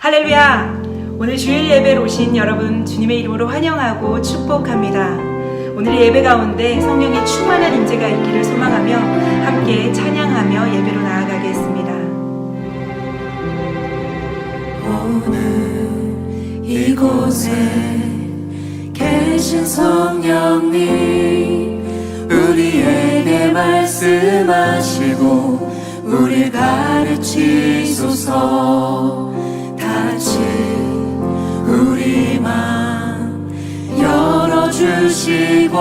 할렐루야! 오늘 주일 예배로 오신 여러분 주님의 이름으로 환영하고 축복합니다. 오늘 예배 가운데 성령의 충만한 임재가 있기를 소망하며 함께 찬양하며 예배로 나아가겠습니다. 오늘 이곳에 계신 성령님, 우리에게 말씀하시고 우리 가르치소서. 다시 우리 맘 열어주시고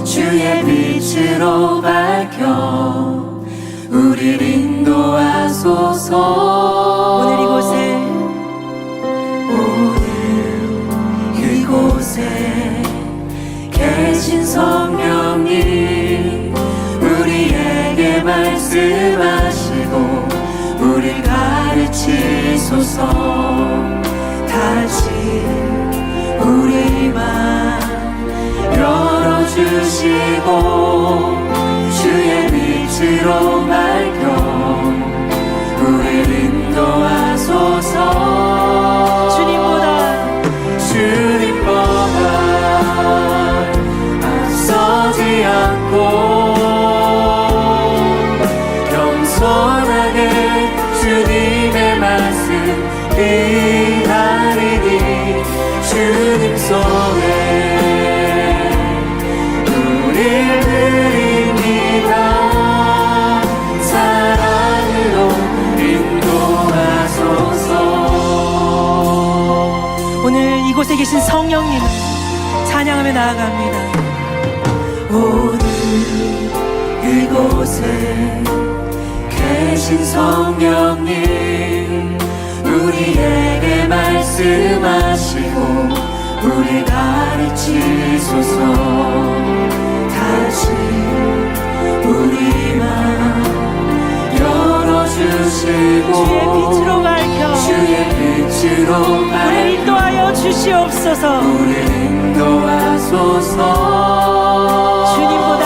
주의 빛으로 밝혀 우리를 인도하소서. 오늘 이곳에 계신 성령님, 우리에게 말씀하시고 우리 가르치소서. 다시 우리 맘 열어주시고 주의 빛으로 밝혀 우리를 인도하소서. 주님보다 앞서지 않고 겸손하게 주님의 말씀 기다리니 주님 손에 우릴 드립니다. 사랑으로 인도하소서. 오늘 이곳에 계신 성령님을 찬양하며 나아갑니다. 오늘 이곳에 계신 성령님, 우리에게 말씀하시고 우리 가르치소서. 다시 우리 맘 열어주시고 주의 빛으로 밝혀 주의 빛으로 우리를 인도하여 주시옵소서. 우리를 인도하소서. 주님보다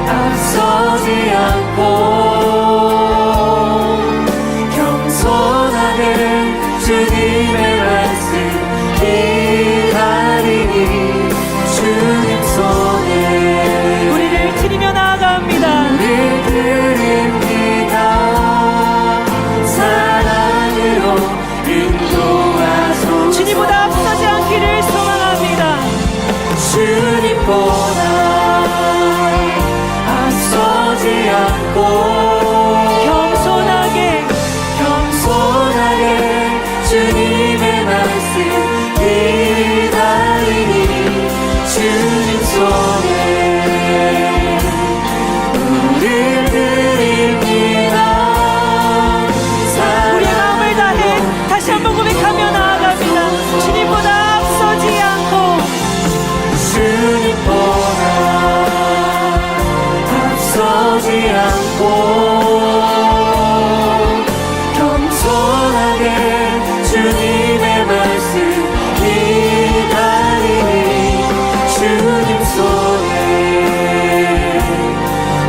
앞서지 않고 겸손하게 주님의 말씀 기다리니 주님 손에 우리를 드리며 나아갑니다. 우리를 드립니다. 사랑으로 인도하소서. 주님보다 앞서지 않기를 소망합니다. 주님보다 앞서지 않고 겸손하게 주님의 말씀 기다리니 주님 손에 우릴 드립니다. 우리의 마음을 다해 다시 한번 고백하며 나아갑니다. 주님보다 앞서지 않고 주님보다 앞서지 않고 겸손하게 주님의 말씀 기다리니 주님 손에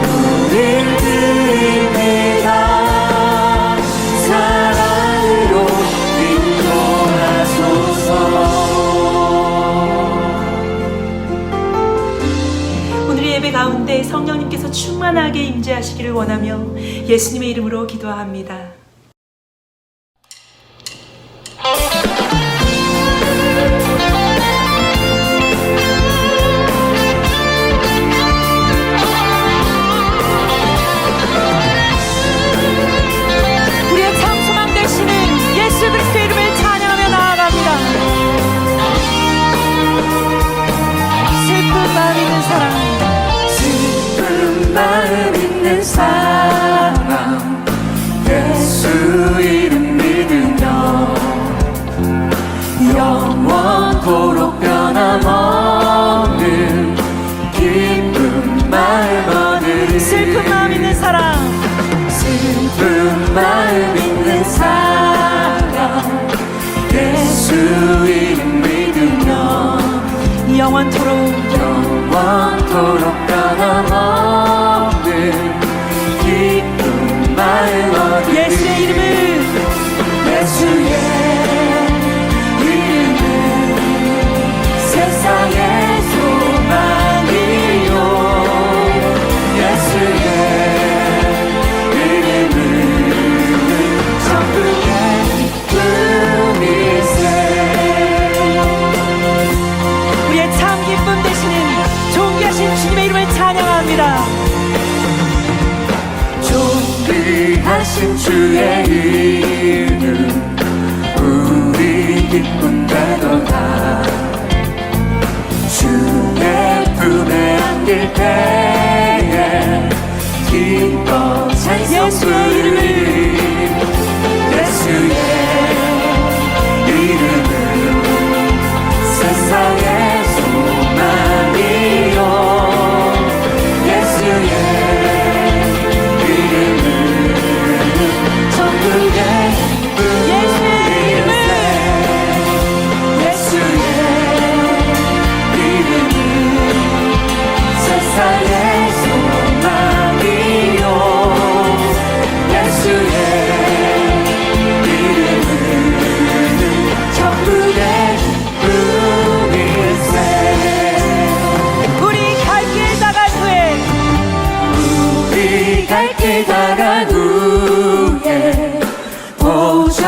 우릴 드립니다. 사랑으로 인도하소서. 오늘 예배 가운데 성령님께서 충만하게 임재하시기를 원하며 예수님의 이름으로 기도합니다. 우리의 참 소망 되시는 예수 그리스도의 이름을 찬양하며 나아갑니다. 슬픈 마음 있는 사람, 슬픈 마음 있는 사람, 예수 이름 믿으며 영원토록 변함없는 기쁜 마음 얻으리. 슬픈 마음 있는 사람, 슬픈 마음 있는 사람, 예수 이름 믿으며 영원토록 변함없는 기쁜 마음 얻으리 예수의 이름을 예수의 이름은 세상의 소망이요 예수의 이름은 천국의 기쁨일세 우리의 참 기쁨 되시는 존귀하신 주님의 이름을 찬양합니다. 존귀하신 주의 이름 우리 기쁨 되도다 주의 품에 안길 때에 기뻐 찬송 부르리 예수의 이름은 세상의 소망이요 예수의 갈 다간 후에 보좌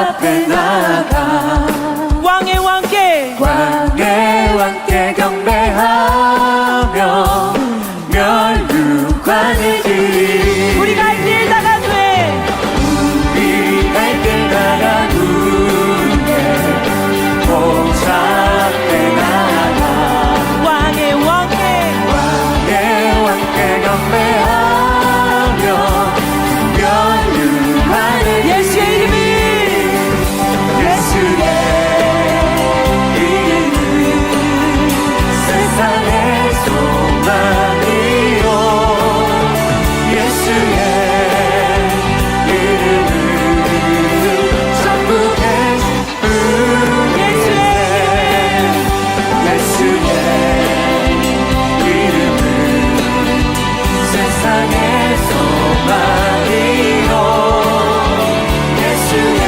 앞에 나가 왕의 왕께 경배하며 멸류관을 드리 우리 갈 길 다가되 우리 갈 길 다간 후에 보좌 앞에 나가 왕의 왕께 경배하며 멸류관을 예수의 이름을 예수의 이름은 세상의 소망이요 예수의 이름은 천국의 예수의 예수의 이름은 세상의 소망이요 예수의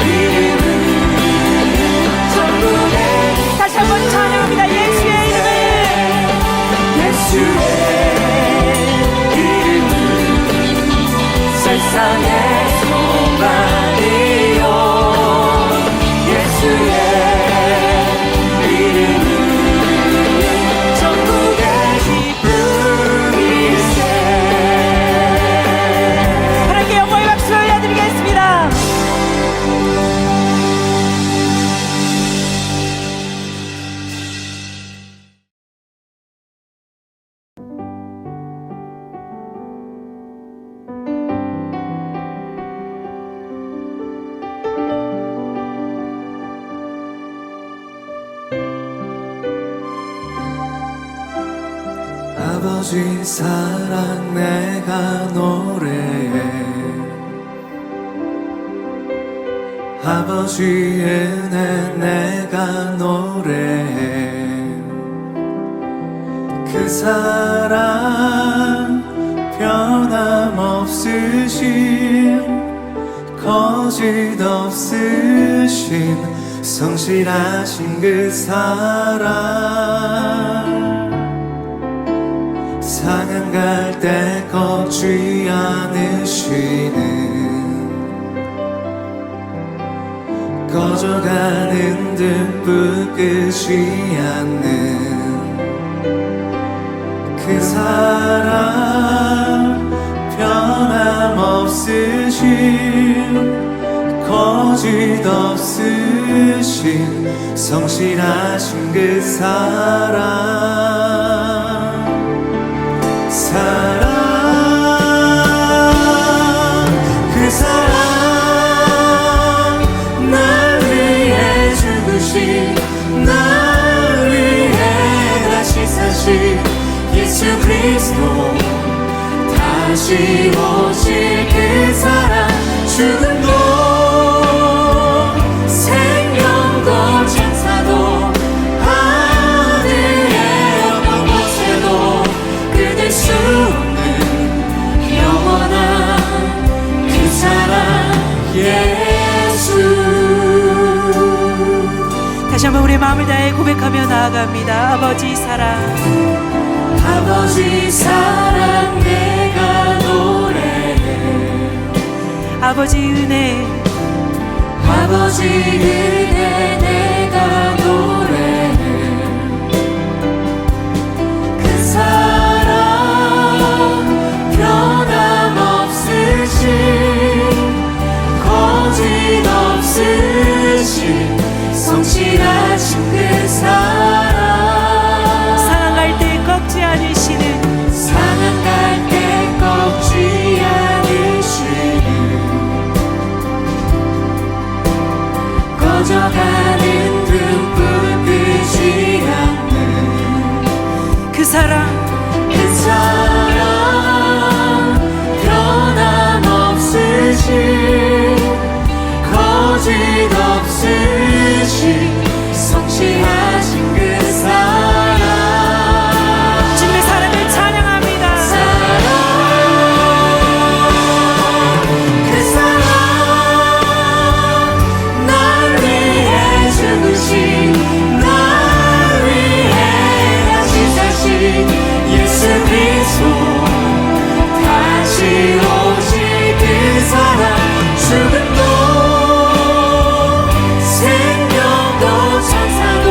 이름은 천국의 다시 한번 찬양합니다. 예수의 이름을 예수의 이름은 세상의 소망이요 예수의 이름은 천국의 기쁨일세 하나님께 영광의 박수 올려드리겠습니다. 아버지 사랑 내가 노래해 아버지 은혜 내가 노래해 그 사랑 변함없으신 거짓 없으신 성실하신 그 사랑 상한 갈 때 걷지 않으시는 꺼져가는 듯 끄지 않는 그 사랑 변함없으신 거짓 없으신 성실하신 그 사랑 그 사랑 날 위해 죽으신 날 위해 다시 사신 예수 그리스도 다시 오실 그 사랑 죽음도 생명도 천사도 하늘의 어떤 곳에도 그댈 수 없는 영원 나아갑니다. 아버지 사랑, 아버지 사랑 내가 노래해. 아버지 은혜, 아버지 은혜 내가 노래해. 그 사랑 변함없으신 거짓없으신 성실하신 그 사랑, 상한 갈 때 꺾지 않으시는, 상한 갈 때 꺾지 않으시는, 꺼져가는 등불 끄지 않는 그 사랑, 그 사랑 변함없으신 거짓없으신 성실하신 그 사랑, 주님의 사랑을 찬양합니다. 그 사랑 날 위해 죽으신, 날 위해 다시 사신 예수 그리스도, 다시 오실 그 사랑, 죽음도 생명도 천사도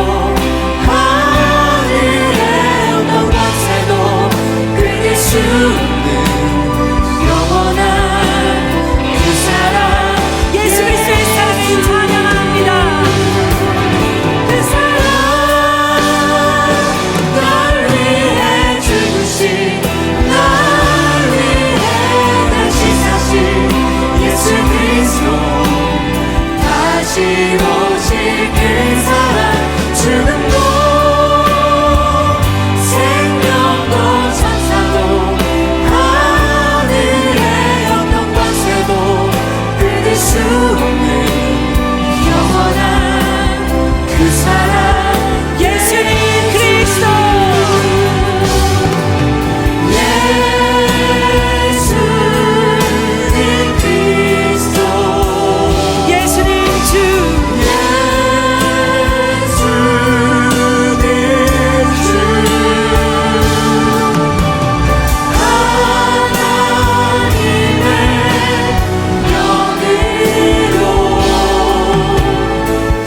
하늘의 어떤 권세도 끊을 수 없는 영원한 그 사랑, 예수 그리스도의 사랑을 찬양합니다. 그 사랑 날 위해 죽으신, 날 위해 다시 사신 예수 그리스도, 다시 오실 그 사랑, 죽음도 생명도 천사도 하늘의 어떤 권세도 끊을 수 없는 영원한 그 사랑, 예수님 그리스도, 예수님 그리스도, 예수님 주, 예수님 주, 하나님의 영으로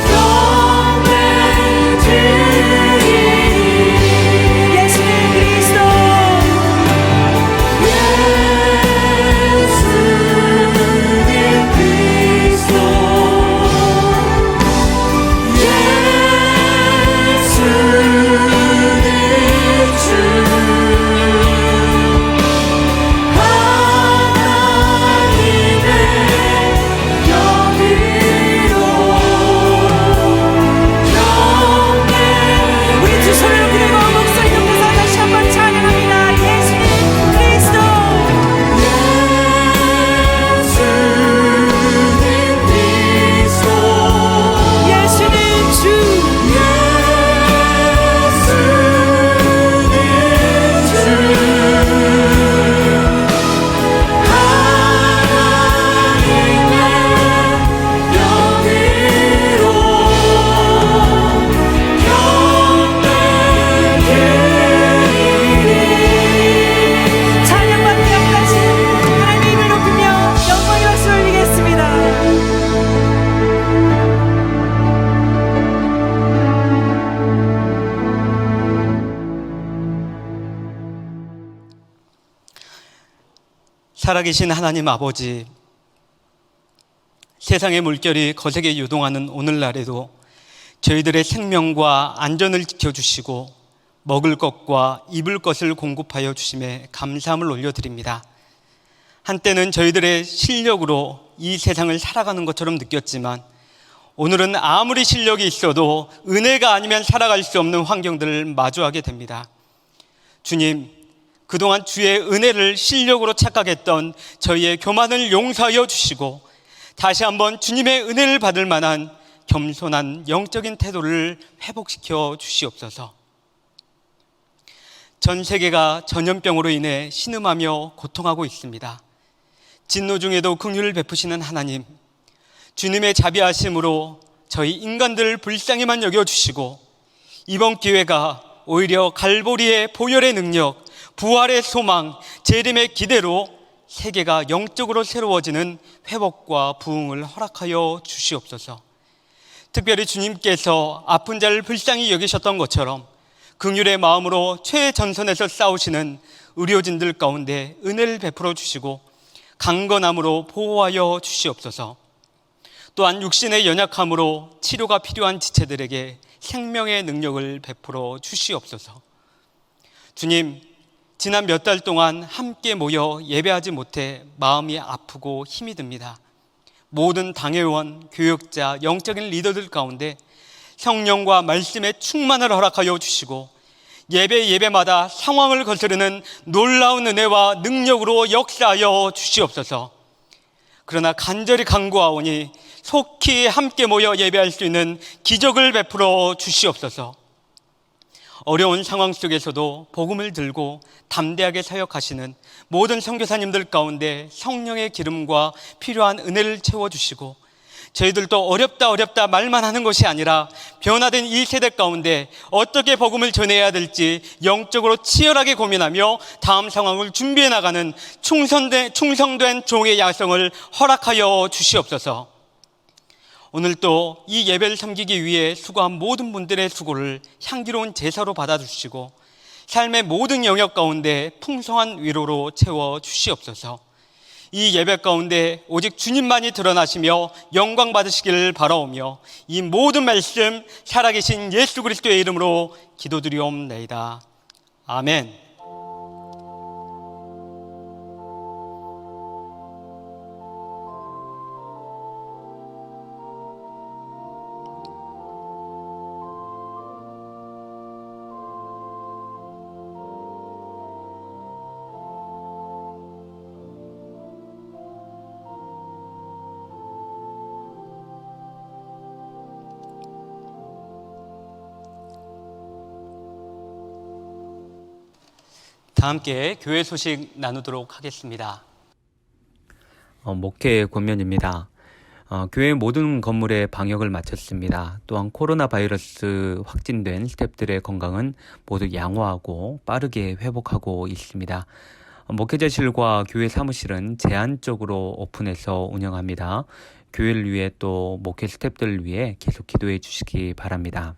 경배 드리리. 예수님 그리스도, 예수님 그리스도, 예수님 주, 하나님의 영으로 경배. 우리 두 손을 높이 들고 목소리 높여서 다시 한번 찬양합니다. 예수님 그리스도, 예수님 그리스도, 예수님 주, 찬양받는 영광신 하나님의 이름을 높이며 영광의 박수 올리겠습니다. 살아계신 하나님 아버지, 세상의 물결이 거세게 요동하는 오늘날에도 저희들의 생명과 안전을 지켜주시고 먹을 것과 입을 것을 공급하여 주심에 감사함을 올려드립니다. 한때는 저희들의 실력으로 이 세상을 살아가는 것처럼 느꼈지만 오늘은 아무리 실력이 있어도 은혜가 아니면 살아갈 수 없는 환경들을 마주하게 됩니다. 주님, 그동안 주의 은혜를 실력으로 착각했던 저희의 교만을 용서하여 주시고 다시 한번 주님의 은혜를 받을 만한 겸손한 영적인 태도를 회복시켜 주시옵소서. 전 세계가 전염병으로 인해 신음하며 고통하고 있습니다. 진노 중에도 긍휼을 베푸시는 하나님, 주님의 자비하심으로 저희 인간들을 불쌍히만 여겨주시고 이번 기회가 오히려 갈보리의 보혈의 능력, 부활의 소망, 재림의 기대로 세계가 영적으로 새로워지는 회복과 부흥을 허락하여 주시옵소서. 특별히 주님께서 아픈 자를 불쌍히 여기셨던 것처럼 긍휼의 마음으로 최전선에서 싸우시는 의료진들 가운데 은혜를 베풀어 주시고 강건함으로 보호하여 주시옵소서. 또한 육신의 연약함으로 치료가 필요한 지체들에게 생명의 능력을 베풀어 주시옵소서. 주님, 지난 몇 달 동안 함께 모여 예배하지 못해 마음이 아프고 힘이 듭니다. 모든 당회원, 교역자, 영적인 리더들 가운데 성령과 말씀의 충만을 허락하여 주시고 예배마다 상황을 거스르는 놀라운 은혜와 능력으로 역사하여 주시옵소서. 그러나 간절히 간구하오니 속히 함께 모여 예배할 수 있는 기적을 베풀어 주시옵소서. 어려운 상황 속에서도 복음을 들고 담대하게 사역하시는 모든 선교사님들 가운데 성령의 기름과 필요한 은혜를 채워주시고 저희들도 어렵다 말만 하는 것이 아니라 변화된 이 세대 가운데 어떻게 복음을 전해야 될지 영적으로 치열하게 고민하며 다음 상황을 준비해 나가는 충성된 종의 야성을 허락하여 주시옵소서. 오늘 또 이 예배를 섬기기 위해 수고한 모든 분들의 수고를 향기로운 제사로 받아주시고 삶의 모든 영역 가운데 풍성한 위로로 채워 주시옵소서. 이 예배 가운데 오직 주님만이 드러나시며 영광 받으시기를 바라오며 이 모든 말씀 살아계신 예수 그리스도의 이름으로 기도드리옵나이다. 아멘. 다 함께 교회 소식 나누도록 하겠습니다. 목회 권면입니다. 교회 모든 건물의 방역을 마쳤습니다. 또한 코로나 바이러스 확진된 스태프들의 건강은 모두 양호하고 빠르게 회복하고 있습니다. 목회자실과 교회 사무실은 제한적으로 오픈해서 운영합니다. 교회를 위해 또 목회 스태프들을 위해 계속 기도해 주시기 바랍니다.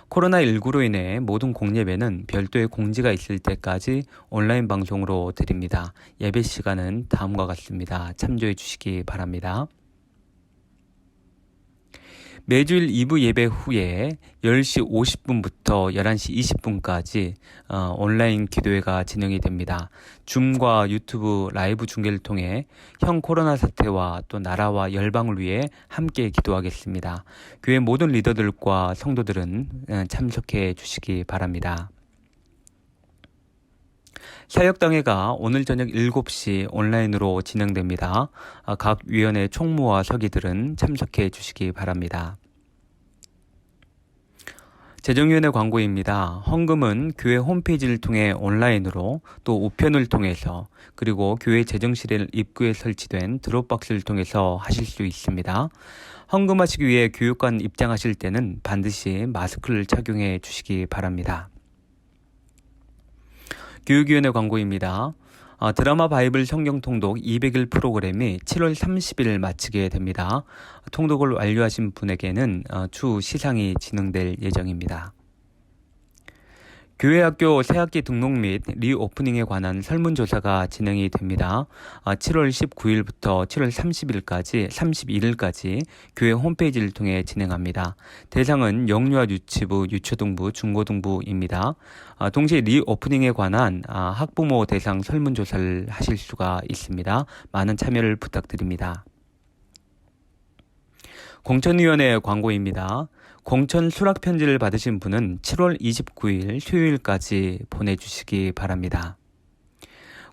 코로나19로 인해 모든 공예배는 별도의 공지가 있을 때까지 온라인 방송으로 드립니다. 예배 시간은 다음과 같습니다. 참조해 주시기 바랍니다. 매주일 2부 예배 후에 10시 50분부터 11시 20분까지 온라인 기도회가 진행이 됩니다. 줌과 유튜브 라이브 중계를 통해 현 코로나 사태와 또 나라와 열방을 위해 함께 기도하겠습니다. 교회 모든 리더들과 성도들은 참석해 주시기 바랍니다. 사역당회가 오늘 저녁 7시 온라인으로 진행됩니다. 각 위원회 총무와 서기들은 참석해 주시기 바랍니다. 재정위원회 광고입니다. 헌금은 교회 홈페이지를 통해 온라인으로 또 우편을 통해서 그리고 교회 재정실에 입구에 설치된 드롭박스를 통해서 하실 수 있습니다. 헌금하시기 위해 교육관 입장하실 때는 반드시 마스크를 착용해 주시기 바랍니다. 교육위원회 광고입니다. 드라마 바이블 성경 통독 200일 프로그램이 7월 30일 마치게 됩니다. 통독을 완료하신 분에게는 추후 시상이 진행될 예정입니다. 교회학교 새학기 등록 및 리오프닝에 관한 설문조사가 진행이 됩니다. 7월 19일부터 7월 31일까지 교회 홈페이지를 통해 진행합니다. 대상은 영유아 유치부, 유초등부, 중고등부입니다. 동시에 리오프닝에 관한 학부모 대상 설문조사를 하실 수가 있습니다. 많은 참여를 부탁드립니다. 공천위원회 광고입니다. 공천 수락 편지를 받으신 분은 7월 29일 수요일까지 보내주시기 바랍니다.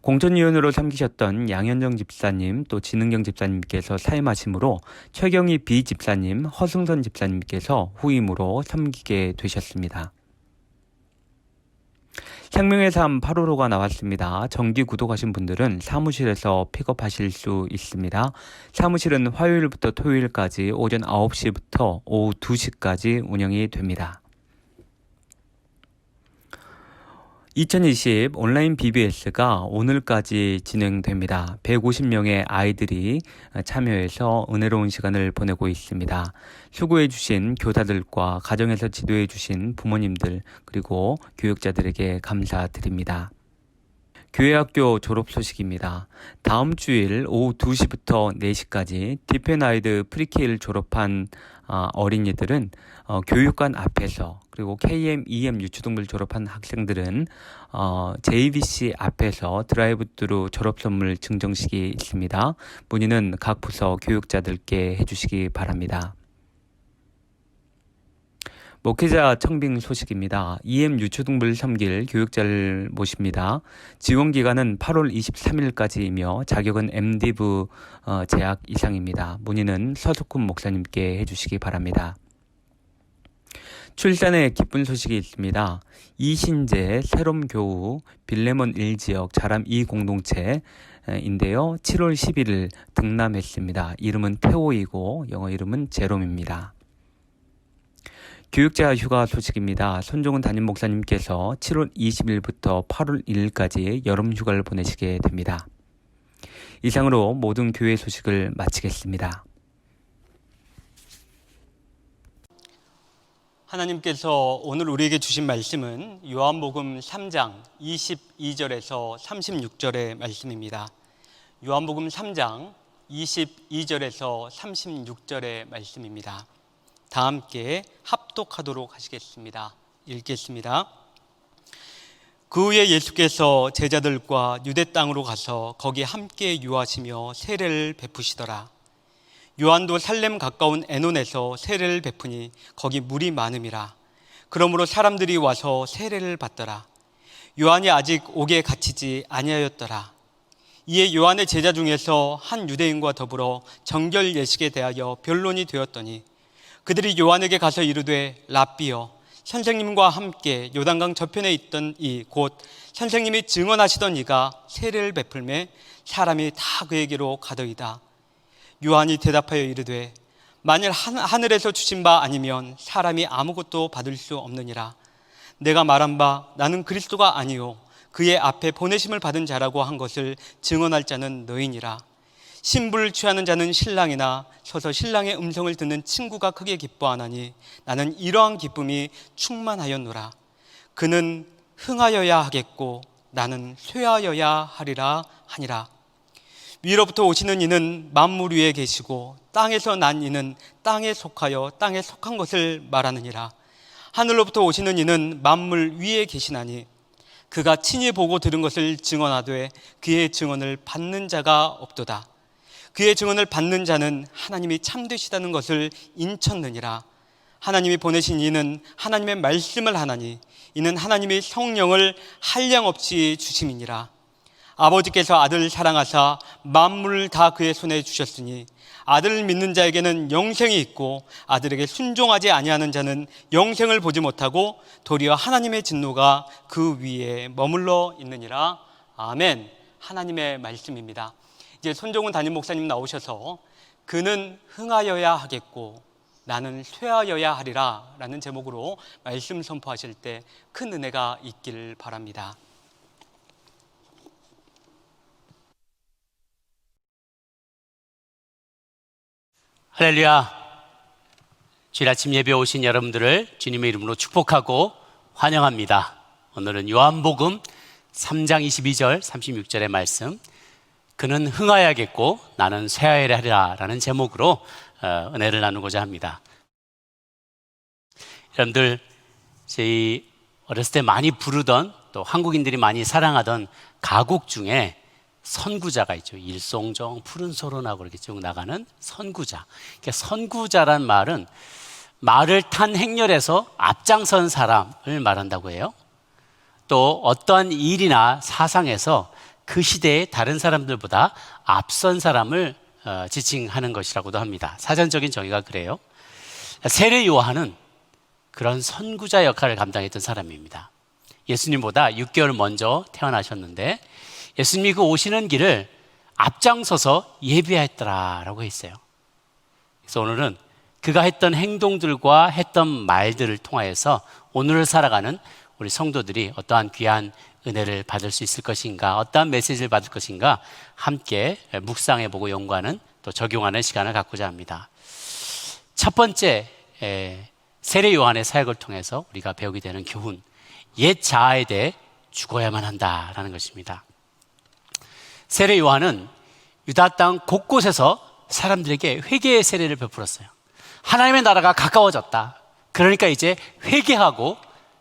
공천위원으로 섬기셨던 양현정 집사님 또 진흥경 집사님께서 사임하심으로 최경희 비 집사님, 허승선 집사님께서 후임으로 섬기게 되셨습니다. 생명의 삶 8호로가 나왔습니다. 정기 구독하신 분들은 사무실에서 픽업하실 수 있습니다. 사무실은 화요일부터 토요일까지 오전 9시부터 오후 2시까지 운영이 됩니다. 2020 온라인 BBS가 오늘까지 진행됩니다. 150명의 아이들이 참여해서 은혜로운 시간을 보내고 있습니다. 수고해주신 교사들과 가정에서 지도해주신 부모님들 그리고 교육자들에게 감사드립니다. 교회학교 졸업 소식입니다. 다음 주일 오후 2시부터 4시까지 디펜아이드 프리케이를 졸업한 어린이들은 교육관 앞에서, 그리고 KM, EM 유초등부를 졸업한 학생들은 JBC 앞에서 드라이브스루 졸업 선물 증정식이 있습니다. 문의는 각 부서 교육자들께 해주시기 바랍니다. 목회자 청빙 소식입니다. EM 유초등부를 섬길 교육자를 모십니다. 지원기간은 8월 23일까지이며 자격은 MDiv 재학 이상입니다. 문의는 서석훈 목사님께 해주시기 바랍니다. 출산의 기쁜 소식이 있습니다. 이신재 새롬교우 빌레몬 1지역 자람 2공동체인데요. 7월 11일 등남했습니다. 이름은 태호이고 영어 이름은 제롬입니다. 교육자 휴가 소식입니다. 손종훈 담임 목사님께서 7월 20일부터 8월 1일까지 여름 휴가를 보내시게 됩니다. 이상으로 모든 교회 소식을 마치겠습니다. 하나님께서 오늘 우리에게 주신 말씀은 요한복음 3장 22절에서 36절의 말씀입니다. 요한복음 3장 22절에서 36절의 말씀입니다. 다 함께 합독하도록 하시겠습니다. 읽겠습니다. 그 후에 예수께서 제자들과 유대 땅으로 가서 거기 함께 유하시며 세례를 베푸시더라. 요한도 살렘 가까운 에논에서 세례를 베푸니 거기 물이 많음이라. 그러므로 사람들이 와서 세례를 받더라. 요한이 아직 옥에 갇히지 아니하였더라. 이에 요한의 제자 중에서 한 유대인과 더불어 정결 예식에 대하여 변론이 되었더니 그들이 요한에게 가서 이르되 랍비여, 선생님과 함께 요단강 저편에 있던 이 곧 선생님이 증언하시던 이가 세례를 베풀매 사람이 다 그에게로 가더이다. 요한이 대답하여 이르되 만일 하늘에서 주신 바 아니면 사람이 아무것도 받을 수 없느니라. 내가 말한 바 나는 그리스도가 아니요 그의 앞에 보내심을 받은 자라고 한 것을 증언할 자는 너희니라. 신부를 취하는 자는 신랑이나 서서 신랑의 음성을 듣는 친구가 크게 기뻐하나니 나는 이러한 기쁨이 충만하였노라. 그는 흥하여야 하겠고 나는 쇠하여야 하리라 하니라. 위로부터 오시는 이는 만물 위에 계시고 땅에서 난 이는 땅에 속하여 땅에 속한 것을 말하느니라. 하늘로부터 오시는 이는 만물 위에 계시나니 그가 친히 보고 들은 것을 증언하되 그의 증언을 받는 자가 없도다. 그의 증언을 받는 자는 하나님이 참되시다는 것을 인쳤느니라. 하나님이 보내신 이는 하나님의 말씀을 하나니 이는 하나님이 성령을 한량없이 주심이니라. 아버지께서 아들을 사랑하사 만물을 다 그의 손에 주셨으니 아들을 믿는 자에게는 영생이 있고 아들에게 순종하지 아니하는 자는 영생을 보지 못하고 도리어 하나님의 진노가 그 위에 머물러 있느니라. 아멘. 하나님의 말씀입니다. 이제 손종훈 담임 목사님 나오셔서 그는 흥하여야 하겠고 나는 쇠하여야 하리라 라는 제목으로 말씀 선포하실 때 큰 은혜가 있기를 바랍니다. 할렐루야. 주일 아침 예배 오신 여러분들을 주님의 이름으로 축복하고 환영합니다. 오늘은 요한복음 3장 22절 36절의 말씀, 그는 흥하여야겠고 나는 쇠하여야 하리라 라는 제목으로 은혜를 나누고자 합니다. 여러분들, 저희 어렸을 때 많이 부르던, 또 한국인들이 많이 사랑하던 가곡 중에 선구자가 있죠. 일송정, 푸른 소론하고 이렇게 쭉 나가는 선구자. 그러니까 선구자란 말은 말을 탄 행렬에서 앞장선 사람을 말한다고 해요. 또 어떠한 일이나 사상에서 그 시대의 다른 사람들보다 앞선 사람을 지칭하는 것이라고도 합니다. 사전적인 정의가 그래요. 세례 요한은 그런 선구자 역할을 감당했던 사람입니다. 예수님보다 6개월 먼저 태어나셨는데 예수님이 그 오시는 길을 앞장서서 예비했더라라고 했어요. 그래서 오늘은 그가 했던 행동들과 했던 말들을 통하여서 오늘을 살아가는 우리 성도들이 어떠한 귀한 은혜를 받을 수 있을 것인가, 어떠한 메시지를 받을 것인가 함께 묵상해보고 연구하는 또 적용하는 시간을 갖고자 합니다. 첫 번째, 세례 요한의 사역을 통해서 우리가 배우게 되는 교훈, 옛 자아에 대해 죽어야만 한다라는 것입니다. 세례 요한은 유다 땅 곳곳에서 사람들에게 회개의 세례를 베풀었어요. 하나님의 나라가 가까워졌다. 그러니까 이제 회개하고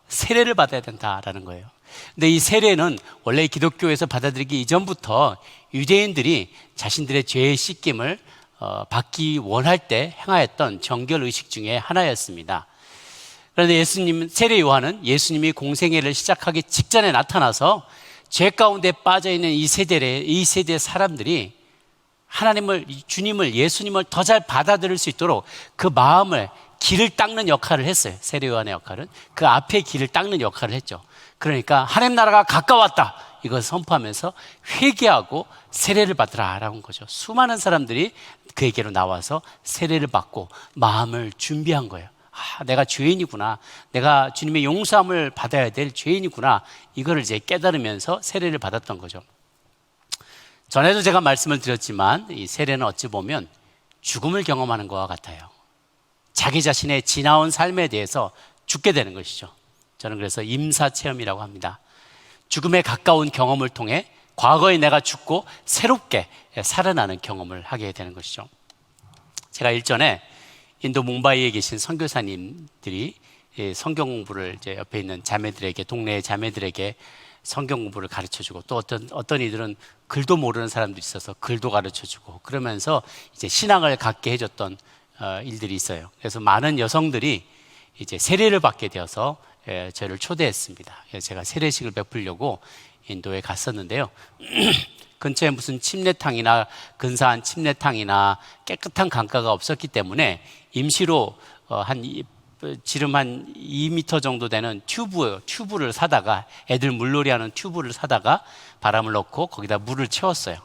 세례를 받아야 된다라는 거예요. 근데 이 세례는 원래 기독교에서 받아들이기 이전부터 유대인들이 자신들의 죄의 씻김을 받기 원할 때 행하였던 정결 의식 중에 하나였습니다. 그런데 세례 요한은 예수님이 공생애를 시작하기 직전에 나타나서 죄 가운데 빠져 있는 이 세대의 사람들이 주님을, 예수님을 더 잘 받아들일 수 있도록 그 마음을, 길을 닦는 역할을 했어요. 세례 요한의 역할은 그 앞에 길을 닦는 역할을 했죠. 그러니까 하나님 나라가 가까웠다, 이걸 선포하면서 회개하고 세례를 받으라라는 거죠. 수많은 사람들이 그에게로 나와서 세례를 받고 마음을 준비한 거예요. 내가 죄인이구나, 내가 주님의 용서함을 받아야 될 죄인이구나, 이거를 이제 깨달으면서 세례를 받았던 거죠. 전에도 제가 말씀을 드렸지만 이 세례는 어찌 보면 죽음을 경험하는 것과 같아요. 자기 자신의 지나온 삶에 대해서 죽게 되는 것이죠. 저는 그래서 임사체험이라고 합니다. 죽음에 가까운 경험을 통해 과거에 내가 죽고 새롭게 살아나는 경험을 하게 되는 것이죠. 제가 일전에 인도 뭄바이에 계신 선교사님들이 성경 공부를 이제 옆에 있는 자매들에게, 동네 자매들에게 성경 공부를 가르쳐주고, 또 어떤 이들은 글도 모르는 사람들이 있어서 글도 가르쳐주고, 그러면서 이제 신앙을 갖게 해줬던 일들이 있어요. 그래서 많은 여성들이 이제 세례를 받게 되어서 저를 초대했습니다. 그래서 제가 세례식을 베풀려고 인도에 갔었는데요. 근처에 무슨 침례탕이나 근사한 침례탕이나 깨끗한 강가가 없었기 때문에 임시로 지름 한 2m 정도 되는 튜브를 사다가, 애들 물놀이 하는 튜브를 사다가 바람을 넣고 거기다 물을 채웠어요.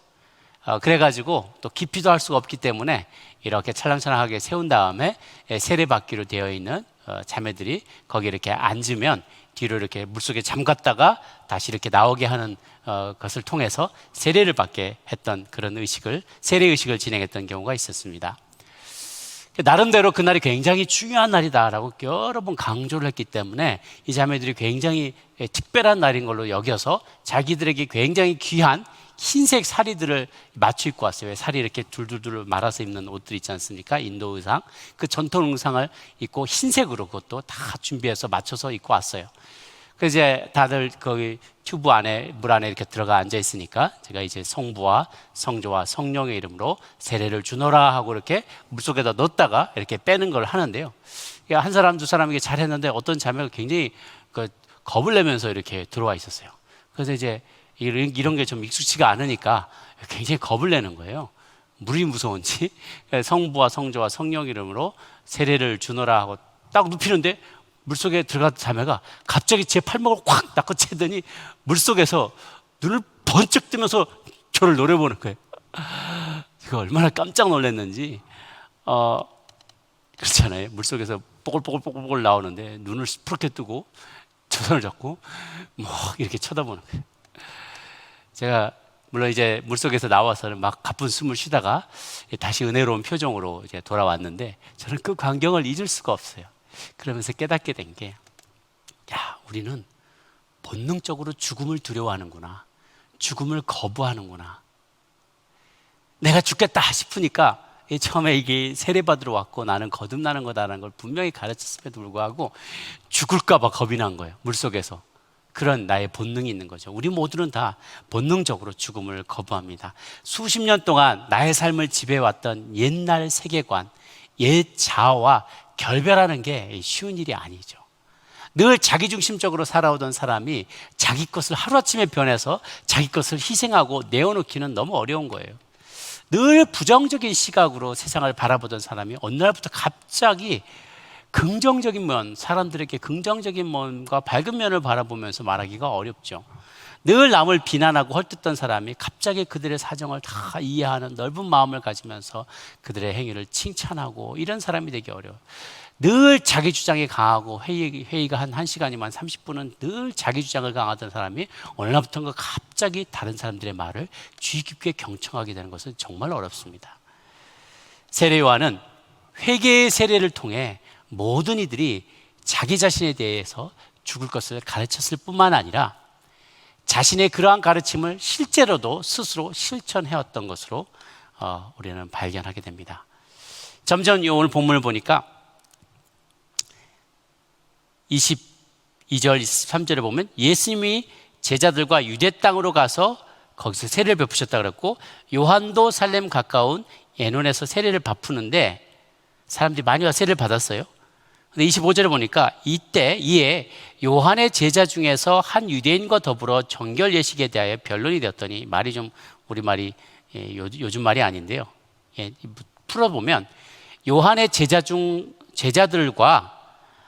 그래가지고 또 깊이도 할 수가 없기 때문에 이렇게 찰랑찰랑하게 세운 다음에 세례받기로 되어 있는 자매들이 거기 이렇게 앉으면 뒤로 이렇게 물속에 잠갔다가 다시 이렇게 나오게 하는 것을 통해서 세례를 받게 했던 그런 세례 의식을 진행했던 경우가 있었습니다. 나름대로 그날이 굉장히 중요한 날이다라고 여러 번 강조를 했기 때문에 이 자매들이 굉장히 특별한 날인 걸로 여겨서 자기들에게 굉장히 귀한 흰색 사리들을 맞춰 입고 왔어요. 사리 이렇게 둘둘둘 말아서 입는 옷들 있지 않습니까? 인도 의상. 그 전통 의상을 입고 흰색으로 그것도 다 준비해서 맞춰서 입고 왔어요. 그래서 이제 다들 거기 튜브 안에, 물 안에 이렇게 들어가 앉아 있으니까 제가 이제 성부와 성조와 성령의 이름으로 세례를 주노라 하고 이렇게 물속에다 넣었다가 이렇게 빼는 걸 하는데요. 한 사람, 두 사람에게 잘했는데 어떤 자매가 굉장히 겁을 내면서 이렇게 들어와 있었어요. 그래서 이제 이런 게 좀 익숙치가 않으니까 굉장히 겁을 내는 거예요. 물이 무서운지. 성부와 성조와 성령 이름으로 세례를 주노라 하고 딱 눕히는데 물속에 들어간 자매가 갑자기 제 팔목을 확 낚아 채더니 물속에서 눈을 번쩍 뜨면서 저를 노려보는 거예요. 제가 얼마나 깜짝 놀랐는지. 그렇잖아요. 물속에서 뽀글뽀글 나오는데 눈을 시퍼렇게 뜨고 저 손을 잡고 막 이렇게 쳐다보는 거예요. 제가 물론 이제 물속에서 나와서는 막 가쁜 숨을 쉬다가 다시 은혜로운 표정으로 이제 돌아왔는데 저는 그 광경을 잊을 수가 없어요. 그러면서 깨닫게 된 게, 우리는 본능적으로 죽음을 두려워하는구나. 죽음을 거부하는구나. 내가 죽겠다 싶으니까 처음에 이게 세례받으러 왔고 나는 거듭나는 거다라는 걸 분명히 가르쳤음에도 불구하고 죽을까 봐 겁이 난 거예요. 물속에서. 그런 나의 본능이 있는 거죠. 우리 모두는 다 본능적으로 죽음을 거부합니다. 수십 년 동안 나의 삶을 지배해왔던 옛날 세계관, 옛 자아와 결별하는 게 쉬운 일이 아니죠. 늘 자기중심적으로 살아오던 사람이 자기 것을 하루아침에 변해서 자기 것을 희생하고 내어놓기는 너무 어려운 거예요. 늘 부정적인 시각으로 세상을 바라보던 사람이 어느 날부터 갑자기 긍정적인 면, 사람들에게 긍정적인 면과 밝은 면을 바라보면서 말하기가 어렵죠. 늘 남을 비난하고 헐뜯던 사람이 갑자기 그들의 사정을 다 이해하는 넓은 마음을 가지면서 그들의 행위를 칭찬하고 이런 사람이 되기 어려워요. 늘 자기 주장이 강하고 회의가 한 1시간이면 30분은 늘 자기 주장을 강하던 사람이 어느 날부터인가 갑자기 다른 사람들의 말을 주의 깊게 경청하게 되는 것은 정말 어렵습니다. 세례 요한은 회개의 세례를 통해 모든 이들이 자기 자신에 대해서 죽을 것을 가르쳤을 뿐만 아니라 자신의 그러한 가르침을 실제로도 스스로 실천해왔던 것으로 우리는 발견하게 됩니다. 점점 오늘 본문을 보니까 22절, 23절에 보면 예수님이 제자들과 유대 땅으로 가서 거기서 세례를 베푸셨다 그랬고, 요한도 살렘 가까운 에논에서 세례를 베푸는데 사람들이 많이 와서 세례를 받았어요. 근데 25절에 보니까 이에 요한의 제자 중에서 한 유대인과 더불어 정결 예식에 대하여 변론이 되었더니, 말이 좀 우리말이 요즘 말이 아닌데요. 풀어보면 요한의 제자들과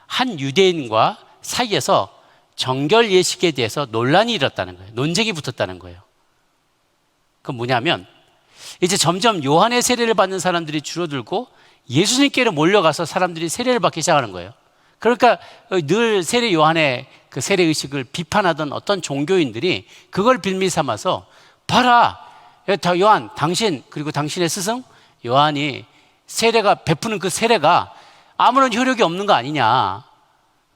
한 유대인과 사이에서 정결 예식에 대해서 논란이 일었다는 거예요. 논쟁이 붙었다는 거예요. 그건 뭐냐면 이제 점점 요한의 세례를 받는 사람들이 줄어들고 예수님께로 몰려가서 사람들이 세례를 받기 시작하는 거예요. 그러니까 늘 세례 요한의 그 세례 의식을 비판하던 어떤 종교인들이 그걸 빌미 삼아서, 봐라, 요한, 당신 그리고 당신의 스승 요한이 세례가 베푸는 그 세례가 아무런 효력이 없는 거 아니냐.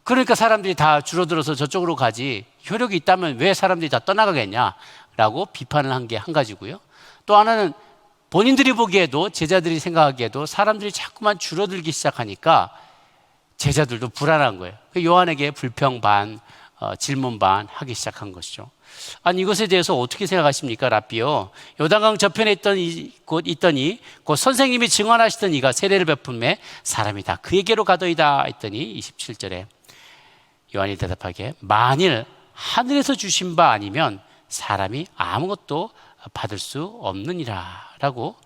그러니까 사람들이 다 줄어들어서 저쪽으로 가지, 효력이 있다면 왜 사람들이 다 떠나가겠냐라고 비판을 한 게 한 가지고요. 또 하나는 본인들이 보기에도, 제자들이 생각하기에도 사람들이 자꾸만 줄어들기 시작하니까 제자들도 불안한 거예요. 요한에게 불평 반, 질문 반 하기 시작한 것이죠. 아니, 이것에 대해서 어떻게 생각하십니까, 랍비요? 요단강 저편에 있더니 곧 선생님이 증언하시던 이가 세례를 베품에 사람이 다 그에게로 가더이다 했더니 27절에 요한이 대답하기에, 만일 하늘에서 주신 바 아니면 사람이 아무것도 받을 수 없느니라 라고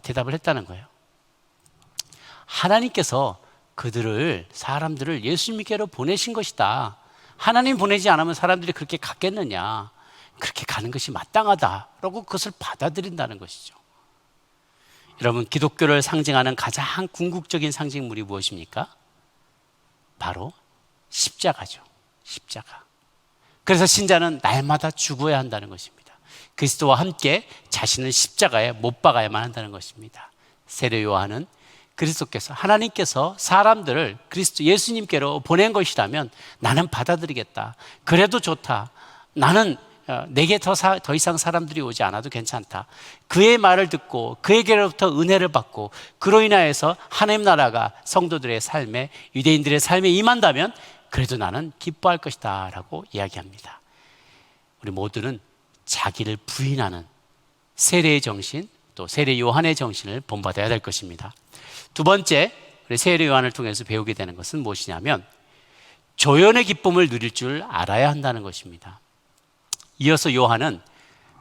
대답을 했다는 거예요. 하나님께서 사람들을 예수님께로 보내신 것이다. 하나님 보내지 않으면 사람들이 그렇게 갔겠느냐, 그렇게 가는 것이 마땅하다라고 그것을 받아들인다는 것이죠. 여러분, 기독교를 상징하는 가장 궁극적인 상징물이 무엇입니까? 바로 십자가죠. 십자가. 그래서 신자는 날마다 죽어야 한다는 것입니다. 그리스도와 함께 자신을 십자가에 못 박아야만 한다는 것입니다. 세례 요한은 그리스도께서, 하나님께서 사람들을 그리스도 예수님께로 보낸 것이라면 나는 받아들이겠다. 그래도 좋다. 나는 내게 더 이상 사람들이 오지 않아도 괜찮다. 그의 말을 듣고 그에게로부터 은혜를 받고 그로 인하여서 하나님 나라가 성도들의 삶에, 유대인들의 삶에 임한다면 그래도 나는 기뻐할 것이다 라고 이야기합니다. 우리 모두는 자기를 부인하는 세례의 정신, 또 세례 요한의 정신을 본받아야 될 것입니다. 두 번째, 우리 세례 요한을 통해서 배우게 되는 것은 무엇이냐면 조연의 기쁨을 누릴 줄 알아야 한다는 것입니다. 이어서 요한은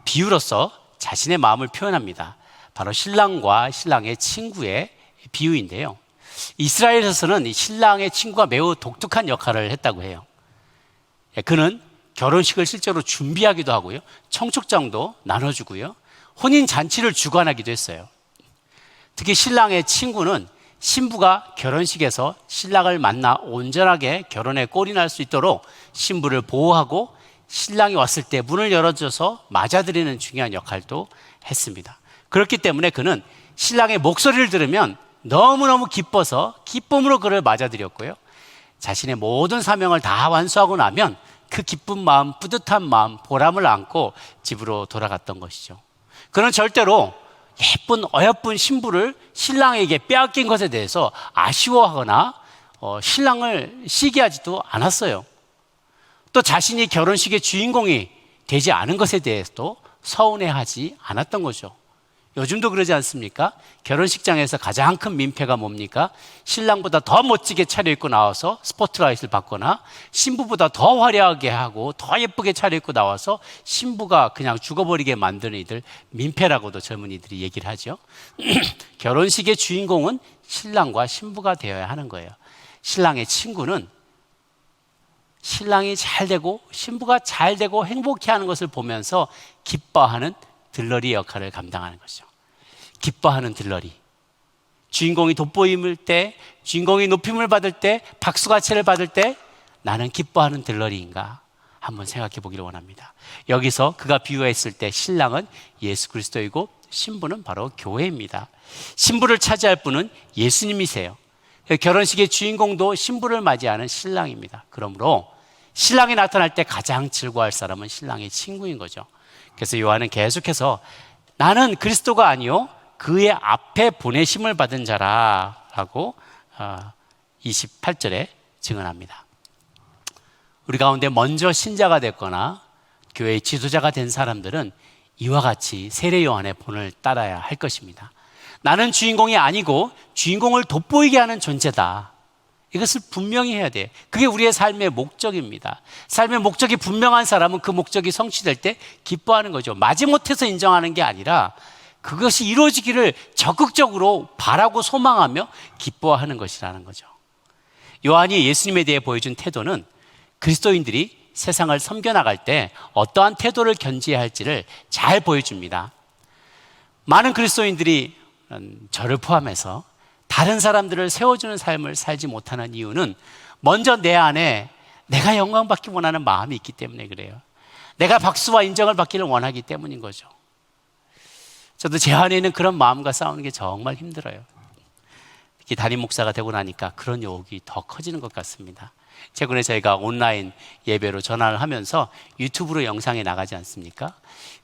비유로서 자신의 마음을 표현합니다. 바로 신랑과 신랑의 친구의 비유인데요. 이스라엘에서는 이 신랑의 친구가 매우 독특한 역할을 했다고 해요. 그는 결혼식을 실제로 준비하기도 하고요, 청첩장도 나눠주고요, 혼인잔치를 주관하기도 했어요. 특히 신랑의 친구는 신부가 결혼식에서 신랑을 만나 온전하게 결혼에 꼴이 날 수 있도록 신부를 보호하고 신랑이 왔을 때 문을 열어줘서 맞아들이는 중요한 역할도 했습니다. 그렇기 때문에 그는 신랑의 목소리를 들으면 너무너무 기뻐서 기쁨으로 그를 맞아들였고요, 자신의 모든 사명을 다 완수하고 나면 그 기쁜 마음, 뿌듯한 마음, 보람을 안고 집으로 돌아갔던 것이죠. 그는 절대로 예쁜 어여쁜 신부를 신랑에게 빼앗긴 것에 대해서 아쉬워하거나 신랑을 시기하지도 않았어요. 또 자신이 결혼식의 주인공이 되지 않은 것에 대해서도 서운해하지 않았던 거죠. 요즘도 그러지 않습니까? 결혼식장에서 가장 큰 민폐가 뭡니까? 신랑보다 더 멋지게 차려입고 나와서 스포트라이트를 받거나 신부보다 더 화려하게 하고 더 예쁘게 차려입고 나와서 신부가 그냥 죽어버리게 만드는 이들, 민폐라고도 젊은이들이 얘기를 하죠. 결혼식의 주인공은 신랑과 신부가 되어야 하는 거예요. 신랑의 친구는 신랑이 잘 되고 신부가 잘 되고 행복해하는 것을 보면서 기뻐하는 들러리 역할을 감당하는 거죠. 기뻐하는 들러리. 주인공이 돋보임을 때, 주인공이 높임을 받을 때, 박수가채를 받을 때 나는 기뻐하는 들러리인가? 한번 생각해 보기를 원합니다. 여기서 그가 비유했을 때 신랑은 예수 그리스도이고 신부는 바로 교회입니다. 신부를 차지할 분은 예수님이세요. 결혼식의 주인공도 신부를 맞이하는 신랑입니다. 그러므로 신랑이 나타날 때 가장 즐거워할 사람은 신랑의 친구인 거죠. 그래서 요한은 계속해서 나는 그리스도가 아니요 그의 앞에 보내심을 받은 자라라고 28절에 증언합니다. 우리 가운데 먼저 신자가 됐거나 교회의 지도자가 된 사람들은 이와 같이 세례 요한의 본을 따라야 할 것입니다. 나는 주인공이 아니고 주인공을 돋보이게 하는 존재다. 이것을 분명히 해야 돼. 그게 우리의 삶의 목적입니다. 삶의 목적이 분명한 사람은 그 목적이 성취될 때 기뻐하는 거죠. 마지못해서 인정하는 게 아니라 그것이 이루어지기를 적극적으로 바라고 소망하며 기뻐하는 것이라는 거죠. 요한이 예수님에 대해 보여준 태도는 그리스도인들이 세상을 섬겨나갈 때 어떠한 태도를 견지해야 할지를 잘 보여줍니다. 많은 그리스도인들이 저를 포함해서 다른 사람들을 세워주는 삶을 살지 못하는 이유는 먼저 내 안에 내가 영광받기 원하는 마음이 있기 때문에 그래요. 내가 박수와 인정을 받기를 원하기 때문인 거죠. 저도 제 안에 있는 그런 마음과 싸우는 게 정말 힘들어요. 특히 담임 목사가 되고 나니까 그런 욕이 더 커지는 것 같습니다. 최근에 저희가 온라인 예배로 전환을 하면서 유튜브로 영상이 나가지 않습니까?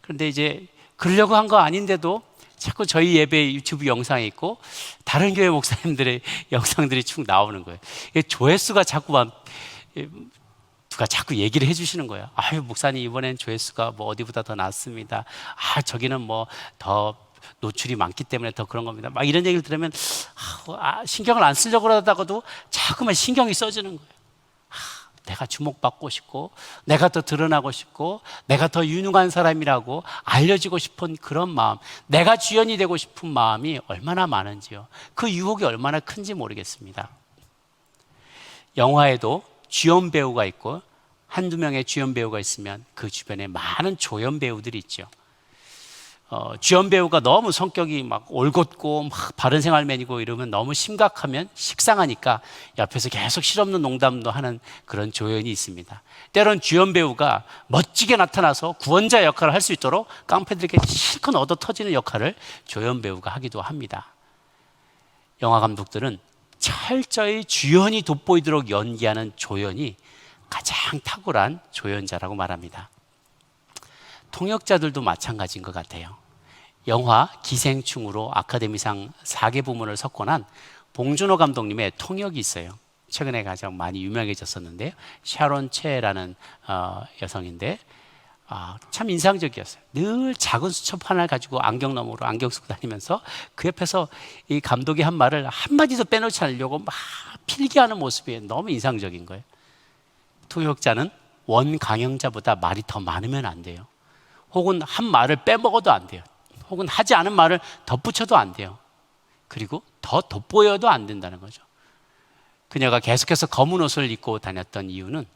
그런데 이제 그러려고 한 거 아닌데도 자꾸 저희 예배 유튜브 영상이 있고 다른 교회 목사님들의 영상들이 쭉 나오는 거예요. 조회수가 자꾸만 누가 자꾸 얘기를 해주시는 거예요. 아유 목사님 이번엔 조회수가 뭐 어디보다 더 낮습니다. 아 저기는 뭐 더 노출이 많기 때문에 더 그런 겁니다. 막 이런 얘기를 들으면 신경을 안 쓰려고 하다가도 자꾸만 신경이 써지는 거예요. 내가 주목받고 싶고 내가 더 드러나고 싶고 내가 더 유능한 사람이라고 알려지고 싶은 그런 마음, 내가 주연이 되고 싶은 마음이 얼마나 많은지요. 그 유혹이 얼마나 큰지 모르겠습니다. 영화에도 주연 배우가 있고 한두 명의 주연 배우가 있으면 그 주변에 많은 조연 배우들이 있죠. 주연 배우가 너무 성격이 막 올곧고 막 바른 생활맨이고 이러면 너무 심각하면 식상하니까 옆에서 계속 실없는 농담도 하는 그런 조연이 있습니다. 때론 주연 배우가 멋지게 나타나서 구원자 역할을 할 수 있도록 깡패들에게 실컷 얻어 터지는 역할을 조연 배우가 하기도 합니다. 영화 감독들은 철저히 주연이 돋보이도록 연기하는 조연이 가장 탁월한 조연자라고 말합니다. 통역자들도 마찬가지인 것 같아요. 영화 기생충으로 아카데미상 4개 부문을 석권한 봉준호 감독님의 통역이 있어요. 최근에 가장 많이 유명해졌었는데요. 샤론 채라는 여성인데 참 인상적이었어요. 늘 작은 수첩 하나를 가지고 안경 너머로 안경 쓰고 다니면서 그 옆에서 이 감독이 한 말을 한마디도 빼놓지 않으려고 막 필기하는 모습이 너무 인상적인 거예요. 통역자는 원 강영자보다 말이 더 많으면 안 돼요. 혹은 한 말을 빼먹어도 안 돼요. 혹은 하지 않은 말을 덧붙여도 안 돼요. 그리고 더 돋보여도 안 된다는 거죠. 그녀가 계속해서 검은 옷을 입고 다녔던 이유는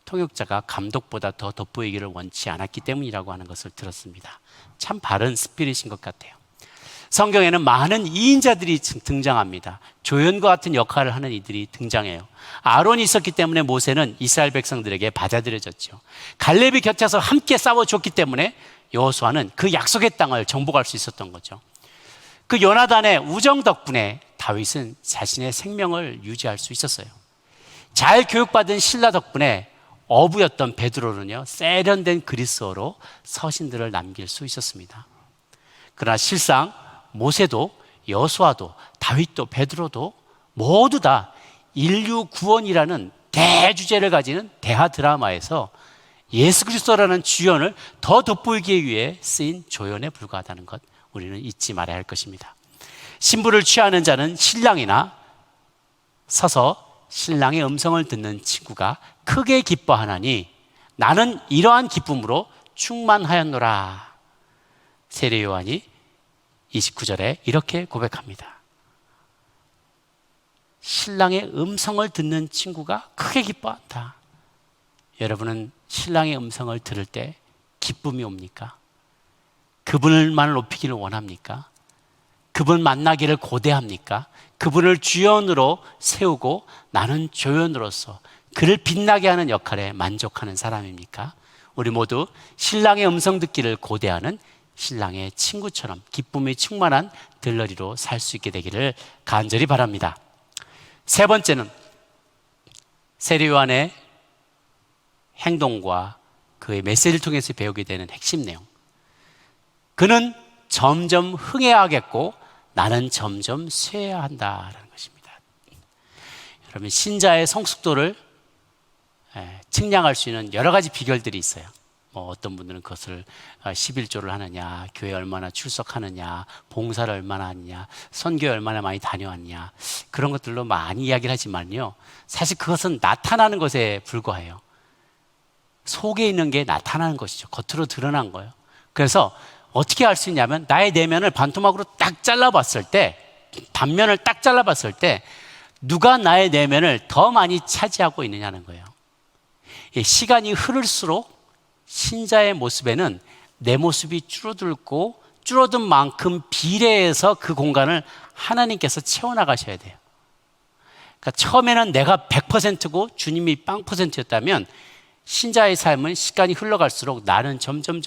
통역자가 감독보다 더 돋보이기를 원치 않았기 때문이라고 하는 것을 들었습니다. 참 바른 스피릿인 것 같아요. 성경에는 많은 이인자들이 등장합니다. 조연과 같은 역할을 하는 이들이 등장해요. 아론이 있었기 때문에 모세는 이스라엘 백성들에게 받아들여졌죠. 갈렙이 곁에서 함께 싸워줬기 때문에 여호수아는 그 약속의 땅을 정복할 수 있었던 거죠. 그 요나단의 우정 덕분에 다윗은 자신의 생명을 유지할 수 있었어요. 잘 교육받은 신라 덕분에 어부였던 베드로는요, 세련된 그리스어로 서신들을 남길 수 있었습니다. 그러나 실상 모세도 여호수아도 다윗도 베드로도 모두 다 인류 구원이라는 대주제를 가지는 대하 드라마에서 예수 그리스도라는 주연을 더 돋보이기 위해 쓰인 조연에 불과하다는 것, 우리는 잊지 말아야 할 것입니다. 신부를 취하는 자는 신랑이나 서서 신랑의 음성을 듣는 친구가 크게 기뻐하나니 나는 이러한 기쁨으로 충만하였노라. 세례 요한이 29절에 이렇게 고백합니다. 신랑의 음성을 듣는 친구가 크게 기뻐한다. 여러분은 신랑의 음성을 들을 때 기쁨이 옵니까? 그분을만 높이기를 원합니까? 그분 만나기를 고대합니까? 그분을 주연으로 세우고 나는 조연으로서 그를 빛나게 하는 역할에 만족하는 사람입니까? 우리 모두 신랑의 음성 듣기를 고대하는 신랑의 친구처럼 기쁨이 충만한 들러리로 살 수 있게 되기를 간절히 바랍니다. 세 번째는 세례 요한의 행동과 그의 메시지를 통해서 배우게 되는 핵심 내용. 그는 점점 흥해야겠고 나는 점점 쇠해야 한다라는 것입니다. 여러분, 신자의 성숙도를 측량할 수 있는 여러 가지 비결들이 있어요. 뭐 어떤 분들은 그것을 11조를 하느냐, 교회 얼마나 출석하느냐, 봉사를 얼마나 하느냐, 선교에 얼마나 많이 다녀왔냐, 그런 것들로 많이 이야기를 하지만요, 사실 그것은 나타나는 것에 불과해요. 속에 있는 게 나타나는 것이죠. 겉으로 드러난 거예요. 그래서 어떻게 알 수 있냐면 나의 내면을 반토막으로 딱 잘라봤을 때, 단면을 딱 잘라봤을 때 누가 나의 내면을 더 많이 차지하고 있느냐는 거예요. 시간이 흐를수록 신자의 모습에는 내 모습이 줄어들고 줄어든 만큼 비례해서 그 공간을 하나님께서 채워나가셔야 돼요. 그러니까 처음에는 내가 100%고 주님이 0%였다면 신자의 삶은 시간이 흘러갈수록 나는 점점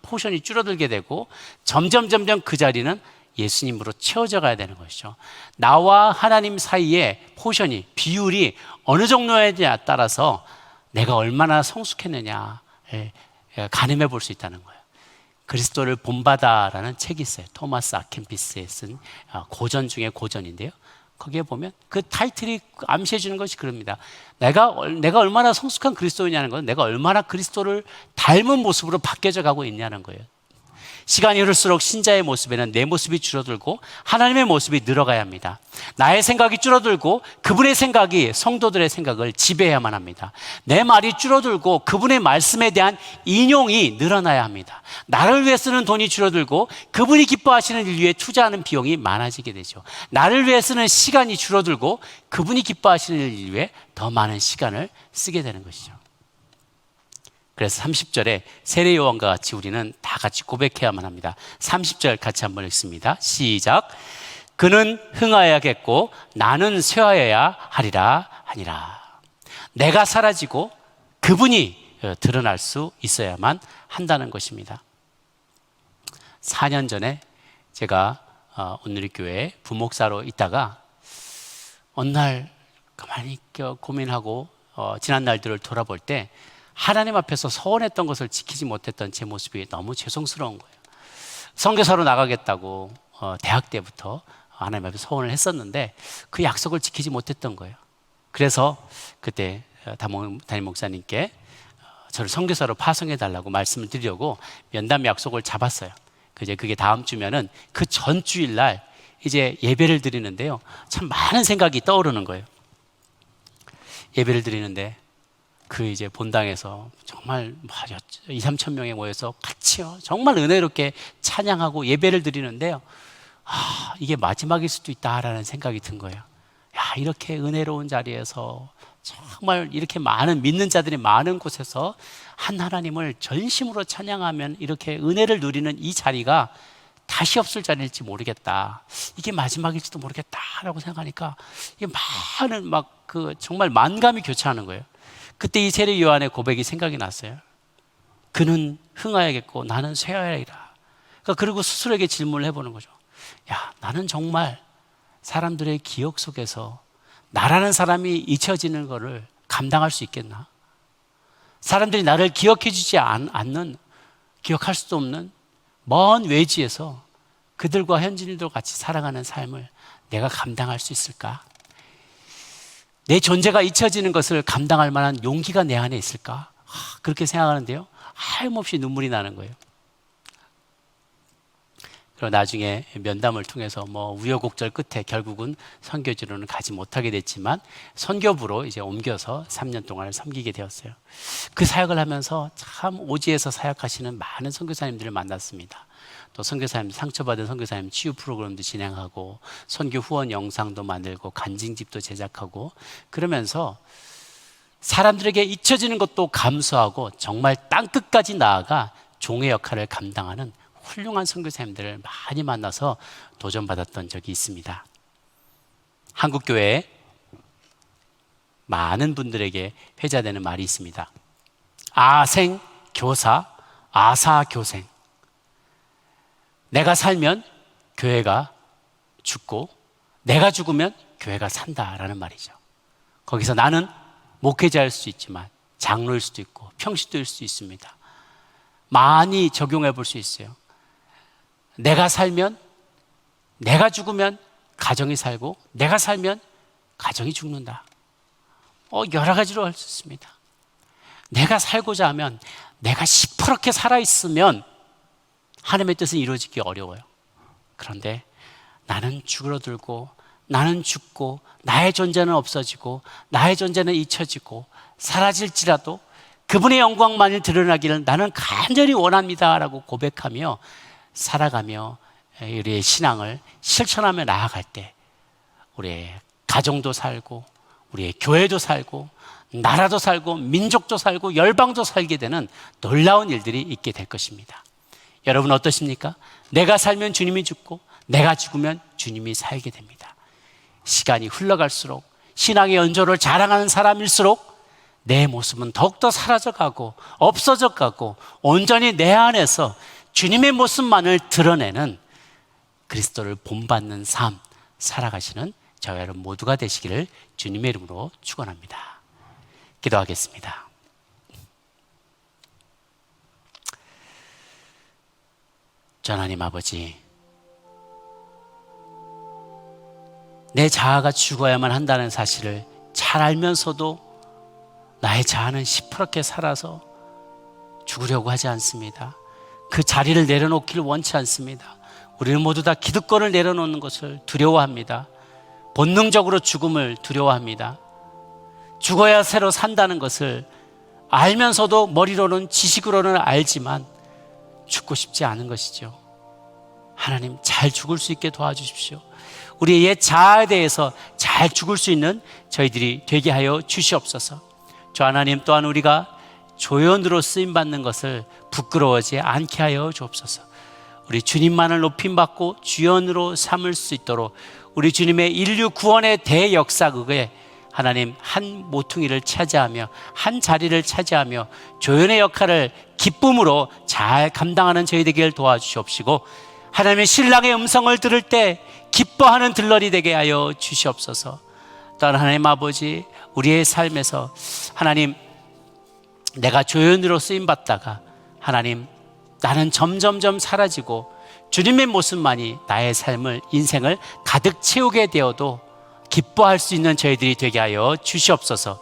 포션이 줄어들게 되고 점점 그 자리는 예수님으로 채워져 가야 되는 것이죠. 나와 하나님 사이의 포션이, 비율이 어느 정도에 따라서 내가 얼마나 성숙했느냐를 가늠해 볼 수 있다는 거예요. 그리스도를 본받아라는 책이 있어요. 토마스 아켄피스에 쓴 고전 중에 고전인데요. 거기에 보면 그 타이틀이 암시해 주는 것이 그럽니다. 내가 얼마나 성숙한 그리스도이냐는 건 내가 얼마나 그리스도를 닮은 모습으로 바뀌어져 가고 있냐는 거예요. 시간이 흐를수록 신자의 모습에는 내 모습이 줄어들고 하나님의 모습이 늘어가야 합니다. 나의 생각이 줄어들고 그분의 생각이 성도들의 생각을 지배해야만 합니다. 내 말이 줄어들고 그분의 말씀에 대한 인용이 늘어나야 합니다. 나를 위해 쓰는 돈이 줄어들고 그분이 기뻐하시는 일 위해 투자하는 비용이 많아지게 되죠. 나를 위해 쓰는 시간이 줄어들고 그분이 기뻐하시는 일 위해 더 많은 시간을 쓰게 되는 것이죠. 그래서 30절에 세례 요한과 같이 우리는 다 같이 고백해야만 합니다. 30절 같이 한번 읽습니다. 시작. 그는 흥하여야겠고 나는 쇠하여야 하리라 하니라. 내가 사라지고 그분이 드러날 수 있어야만 한다는 것입니다. 4년 전에 제가 온누리 교회에 부목사로 있다가 어느 날 가만히 고민하고 지난 날들을 돌아볼 때 하나님 앞에서 서원했던 것을 지키지 못했던 제 모습이 너무 죄송스러운 거예요. 선교사로 나가겠다고 대학 때부터 하나님 앞에 서원을 했었는데 그 약속을 지키지 못했던 거예요. 그래서 그때 담임 목사님께 저를 선교사로 파송해 달라고 말씀을 드리려고 면담 약속을 잡았어요. 그게 다음 주면은 그 전 주일날 이제 예배를 드리는데요, 참 많은 생각이 떠오르는 거예요. 예배를 드리는데 그 이제 본당에서 정말 2-3천 명이 모여서 같이요 정말 은혜롭게 찬양하고 예배를 드리는데요, 이게 마지막일 수도 있다라는 생각이 든 거예요. 야, 이렇게 은혜로운 자리에서 정말 이렇게 많은 믿는 자들이 많은 곳에서 한 하나님을 전심으로 찬양하면 이렇게 은혜를 누리는 이 자리가 다시 없을 자리일지 모르겠다, 이게 마지막일지도 모르겠다라고 생각하니까 이게 많은 정말 만감이 교차하는 거예요. 그때 이 세례 요한의 고백이 생각이 났어요. 그는 흥하여야겠고 나는 쇠하여야리라. 그리고 스스로에게 질문을 해보는 거죠. 야, 나는 정말 사람들의 기억 속에서 나라는 사람이 잊혀지는 것을 감당할 수 있겠나? 사람들이 나를 기억해 주지 않는, 기억할 수도 없는 먼 외지에서 그들과 현지인들과 같이 살아가는 삶을 내가 감당할 수 있을까? 내 존재가 잊혀지는 것을 감당할 만한 용기가 내 안에 있을까? 그렇게 생각하는데요, 하염없이 눈물이 나는 거예요. 그리고 나중에 면담을 통해서 우여곡절 끝에 결국은 선교지로는 가지 못하게 됐지만 선교부로 이제 옮겨서 3년 동안 섬기게 되었어요. 그 사역을 하면서 참 오지에서 사역하시는 많은 선교사님들을 만났습니다. 또 선교사님, 상처받은 선교사님 치유 프로그램도 진행하고 선교 후원 영상도 만들고 간증집도 제작하고, 그러면서 사람들에게 잊혀지는 것도 감수하고 정말 땅끝까지 나아가 종의 역할을 감당하는 훌륭한 선교사님들을 많이 만나서 도전받았던 적이 있습니다. 한국교회에 많은 분들에게 회자되는 말이 있습니다. 아생 교사, 아사 교생. 내가 살면 교회가 죽고 내가 죽으면 교회가 산다라는 말이죠. 거기서 나는 목회자일 수 있지만 장로일 수도 있고 평시도일 수 있습니다. 많이 적용해 볼 수 있어요. 내가 살면, 내가 죽으면 가정이 살고 내가 살면 가정이 죽는다. 여러 가지로 할 수 있습니다. 내가 살고자 하면, 내가 시퍼렇게 살아있으면 하나님의 뜻은 이루어지기 어려워요. 그런데 나는 죽으러들고 나는 죽고 나의 존재는 없어지고 나의 존재는 잊혀지고 사라질지라도 그분의 영광만이 드러나기를 나는 간절히 원합니다 라고 고백하며 살아가며 우리의 신앙을 실천하며 나아갈 때 우리의 가정도 살고 우리의 교회도 살고 나라도 살고 민족도 살고 열방도 살게 되는 놀라운 일들이 있게 될 것입니다. 여러분 어떠십니까? 내가 살면 주님이 죽고 내가 죽으면 주님이 살게 됩니다. 시간이 흘러갈수록 신앙의 연조를 자랑하는 사람일수록 내 모습은 더욱더 사라져가고 없어져가고 온전히 내 안에서 주님의 모습만을 드러내는 그리스도를 본받는 삶 살아가시는 저와 여러분 모두가 되시기를 주님의 이름으로 축원합니다. 기도하겠습니다. 전 하나님 아버지, 내 자아가 죽어야만 한다는 사실을 잘 알면서도 나의 자아는 시퍼렇게 살아서 죽으려고 하지 않습니다. 그 자리를 내려놓기를 원치 않습니다. 우리는 모두 다 기득권을 내려놓는 것을 두려워합니다. 본능적으로 죽음을 두려워합니다. 죽어야 새로 산다는 것을 알면서도 머리로는 지식으로는 알지만 죽고 싶지 않은 것이죠. 하나님 잘 죽을 수 있게 도와주십시오. 우리의 옛 자아에 대해서 잘 죽을 수 있는 저희들이 되게 하여 주시옵소서. 저 하나님 또한 우리가 조연으로 쓰임받는 것을 부끄러워하지 않게 하여 주옵소서. 우리 주님만을 높임받고 주연으로 삼을 수 있도록 우리 주님의 인류 구원의 대역사극에 하나님 한 모퉁이를 차지하며 한 자리를 차지하며 조연의 역할을 기쁨으로 잘 감당하는 저희 되기를 도와주시옵시고 하나님의 신랑의 음성을 들을 때 기뻐하는 들러리 되게 하여 주시옵소서. 또한 하나님 아버지, 우리의 삶에서 하나님 내가 조연으로 쓰임받다가 하나님 나는 점점점 사라지고 주님의 모습만이 나의 삶을 인생을 가득 채우게 되어도 기뻐할 수 있는 저희들이 되게 하여 주시옵소서.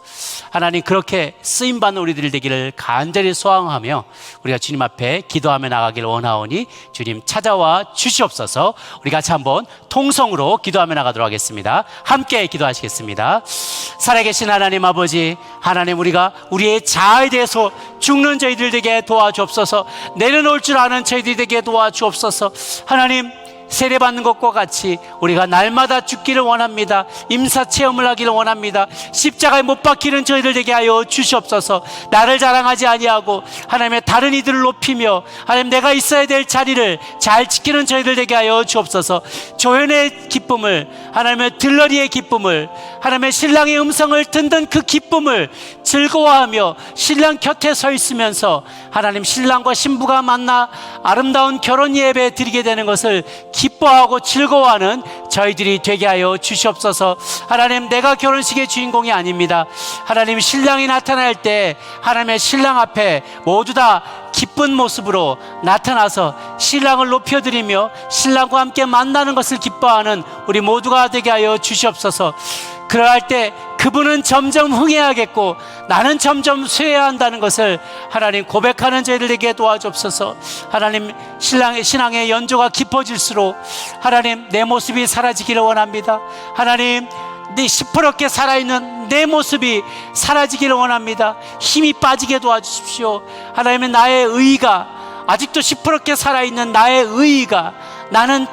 하나님 그렇게 쓰임받는 우리들 되기를 간절히 소망하며 우리가 주님 앞에 기도하며 나가기를 원하오니 주님 찾아와 주시옵소서. 우리 같이 한번 통성으로 기도하며 나가도록 하겠습니다. 함께 기도하시겠습니다. 살아계신 하나님 아버지, 하나님 우리가 우리의 자아에 대해서 죽는 저희들 되게 도와주옵소서. 내려놓을 줄 아는 저희들 되게 도와주옵소서. 하나님 세례받는 것과 같이 우리가 날마다 죽기를 원합니다. 임사체험을 하기를 원합니다. 십자가에 못 박히는 저희들 되게 하여 주시옵소서. 나를 자랑하지 아니하고 하나님의 다른 이들을 높이며 하나님 내가 있어야 될 자리를 잘 지키는 저희들 되게 하여 주옵소서. 조연의 기쁨을, 하나님의 들러리의 기쁨을, 하나님의 신랑의 음성을 듣는 그 기쁨을 즐거워하며 신랑 곁에 서 있으면서 하나님 신랑과 신부가 만나 아름다운 결혼 예배 드리게 되는 것을 기뻐하고 즐거워하는 저희들이 되게 하여 주시옵소서. 하나님 내가 결혼식의 주인공이 아닙니다. 하나님 신랑이 나타날 때 하나님의 신랑 앞에 모두 다 기쁜 모습으로 나타나서 신랑을 높여드리며 신랑과 함께 만나는 것을 기뻐하는 우리 모두가 되게 하여 주시옵소서. 그러할 때 그분은 점점 흥해야겠고 나는 점점 쇠해야 한다는 것을 하나님 고백하는 저희들에게 도와주옵소서. 하나님 신앙의 연조가 깊어질수록 하나님 내 모습이 사라지기를 원합니다. 하나님 네 시퍼렇게 살아있는 내 모습이 사라지기를 원합니다. 힘이 빠지게 도와주십시오. 하나님의 나의 의의가 아직도 시퍼렇게 살아있는 나의 의의가 나는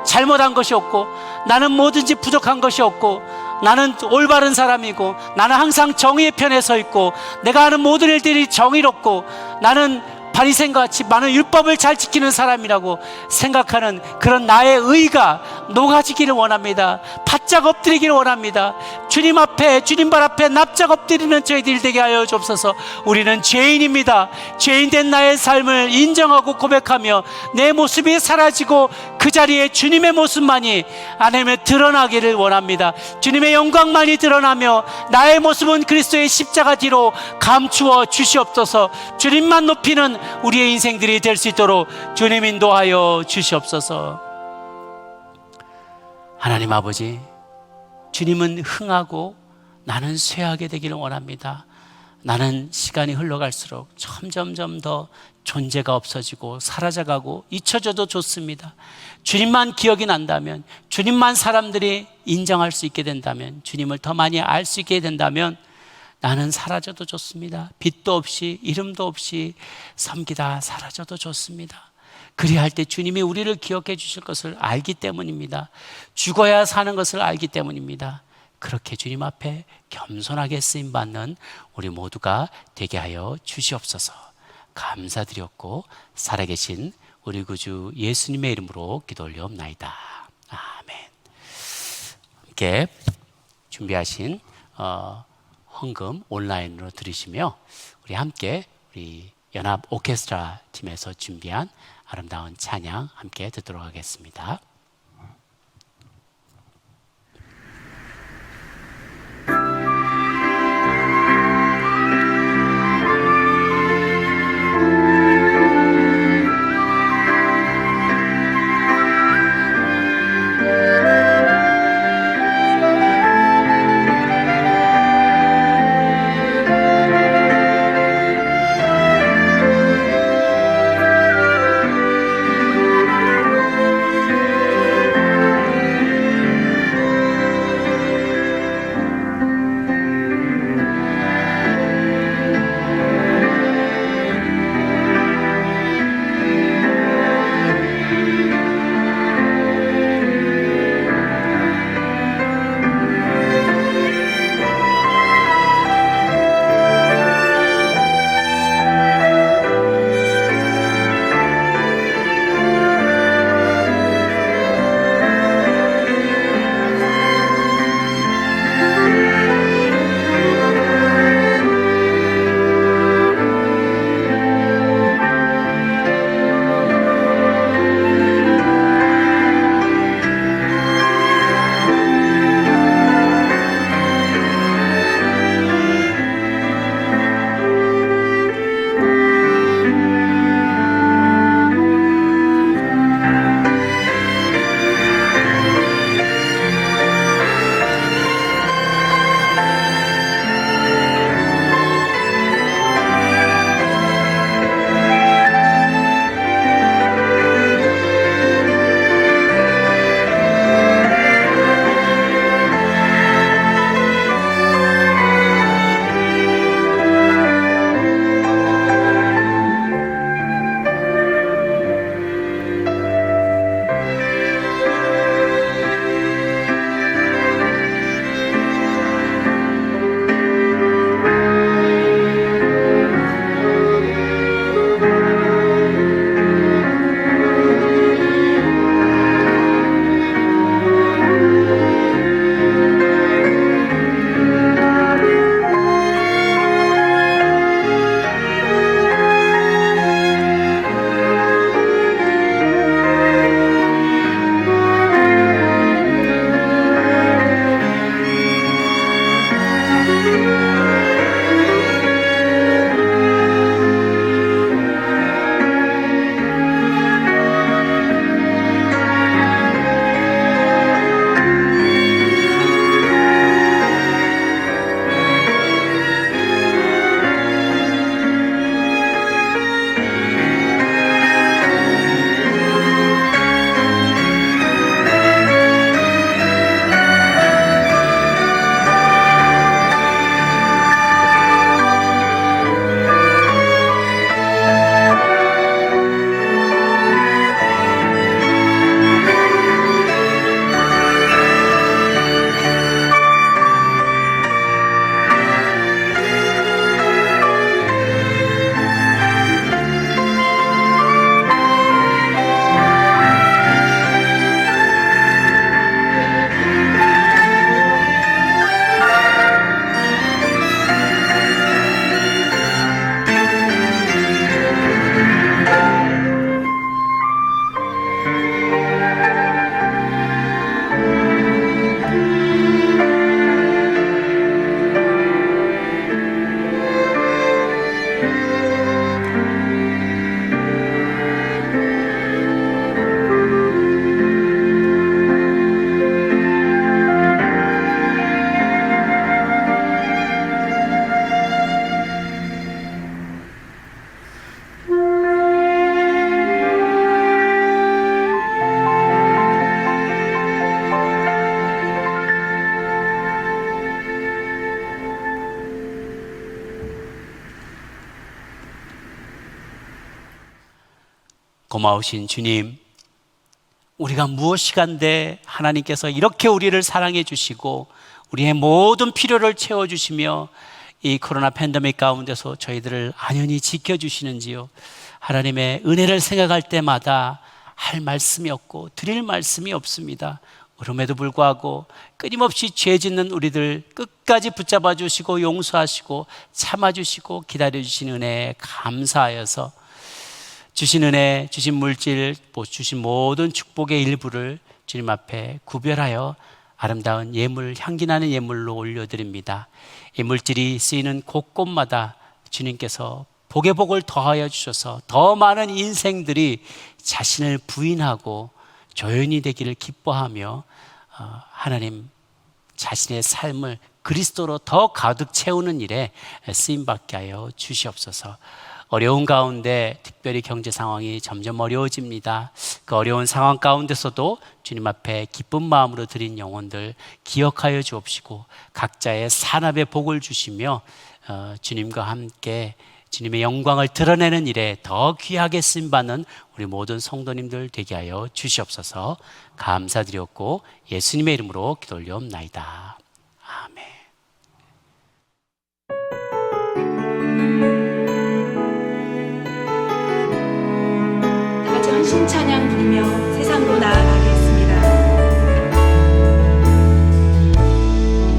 잘못한 것이 없고 나는 뭐든지 부족한 것이 없고 나는 올바른 사람이고 나는 항상 정의의 편에 서 있고 내가 하는 모든 일들이 정의롭고 나는 바리새인과 같이 많은 율법을 잘 지키는 사람이라고 생각하는 그런 나의 의가 녹아지기를 원합니다. 바짝 엎드리기를 원합니다. 주님 앞에, 주님 발 앞에 납작 엎드리는 저희들 되게 하여 주옵소서. 우리는 죄인입니다. 죄인된 나의 삶을 인정하고 고백하며 내 모습이 사라지고 그 자리에 주님의 모습만이 하나님의 드러나기를 원합니다. 주님의 영광만이 드러나며 나의 모습은 그리스도의 십자가 뒤로 감추어 주시옵소서. 주님만 높이는 우리의 인생들이 될 수 있도록 주님 인도하여 주시옵소서. 하나님 아버지, 주님은 흥하고 나는 쇠하게 되기를 원합니다. 나는 시간이 흘러갈수록 점점점 더 존재가 없어지고 사라져가고 잊혀져도 좋습니다. 주님만 기억이 난다면, 주님만 사람들이 인정할 수 있게 된다면, 주님을 더 많이 알 수 있게 된다면 나는 사라져도 좋습니다. 빛도 없이 이름도 없이 섬기다 사라져도 좋습니다. 그리할 때 주님이 우리를 기억해 주실 것을 알기 때문입니다. 죽어야 사는 것을 알기 때문입니다. 그렇게 주님 앞에 겸손하게 쓰임받는 우리 모두가 되게 하여 주시옵소서. 감사드렸고 살아계신 우리 구주 예수님의 이름으로 기도 올려옵나이다. 아멘. 함께 준비하신 헌금 온라인으로 들으시며 우리 함께 우리 연합 오케스트라 팀에서 준비한 아름다운 찬양 함께 듣도록 하겠습니다. 고마우신 주님, 우리가 무엇이간데 하나님께서 이렇게 우리를 사랑해 주시고 우리의 모든 필요를 채워주시며 이 코로나 팬데믹 가운데서 저희들을 안연히 지켜주시는지요. 하나님의 은혜를 생각할 때마다 할 말씀이 없고 드릴 말씀이 없습니다. 그럼에도 불구하고 끊임없이 죄 짓는 우리들 끝까지 붙잡아 주시고 용서하시고 참아주시고 기다려주신 은혜에 감사하여서 주신 은혜, 주신 물질, 주신 모든 축복의 일부를 주님 앞에 구별하여 아름다운 예물, 향기나는 예물로 올려드립니다. 이 물질이 쓰이는 곳곳마다 주님께서 복의 복을 더하여 주셔서 더 많은 인생들이 자신을 부인하고 조연이 되기를 기뻐하며 하나님 자신의 삶을 그리스도로 더 가득 채우는 일에 쓰임받게 하여 주시옵소서. 어려운 가운데 특별히 경제 상황이 점점 어려워집니다. 그 어려운 상황 가운데서도 주님 앞에 기쁜 마음으로 드린 영혼들 기억하여 주옵시고 각자의 산업에 복을 주시며 주님과 함께 주님의 영광을 드러내는 일에 더 귀하게 쓰임받는 우리 모든 성도님들 되게 하여 주시옵소서. 감사드렸고 예수님의 이름으로 기도 올려옵나이다. 아멘. 다 같이 헌신 찬양 부르며 세상으로 나아가겠습니다.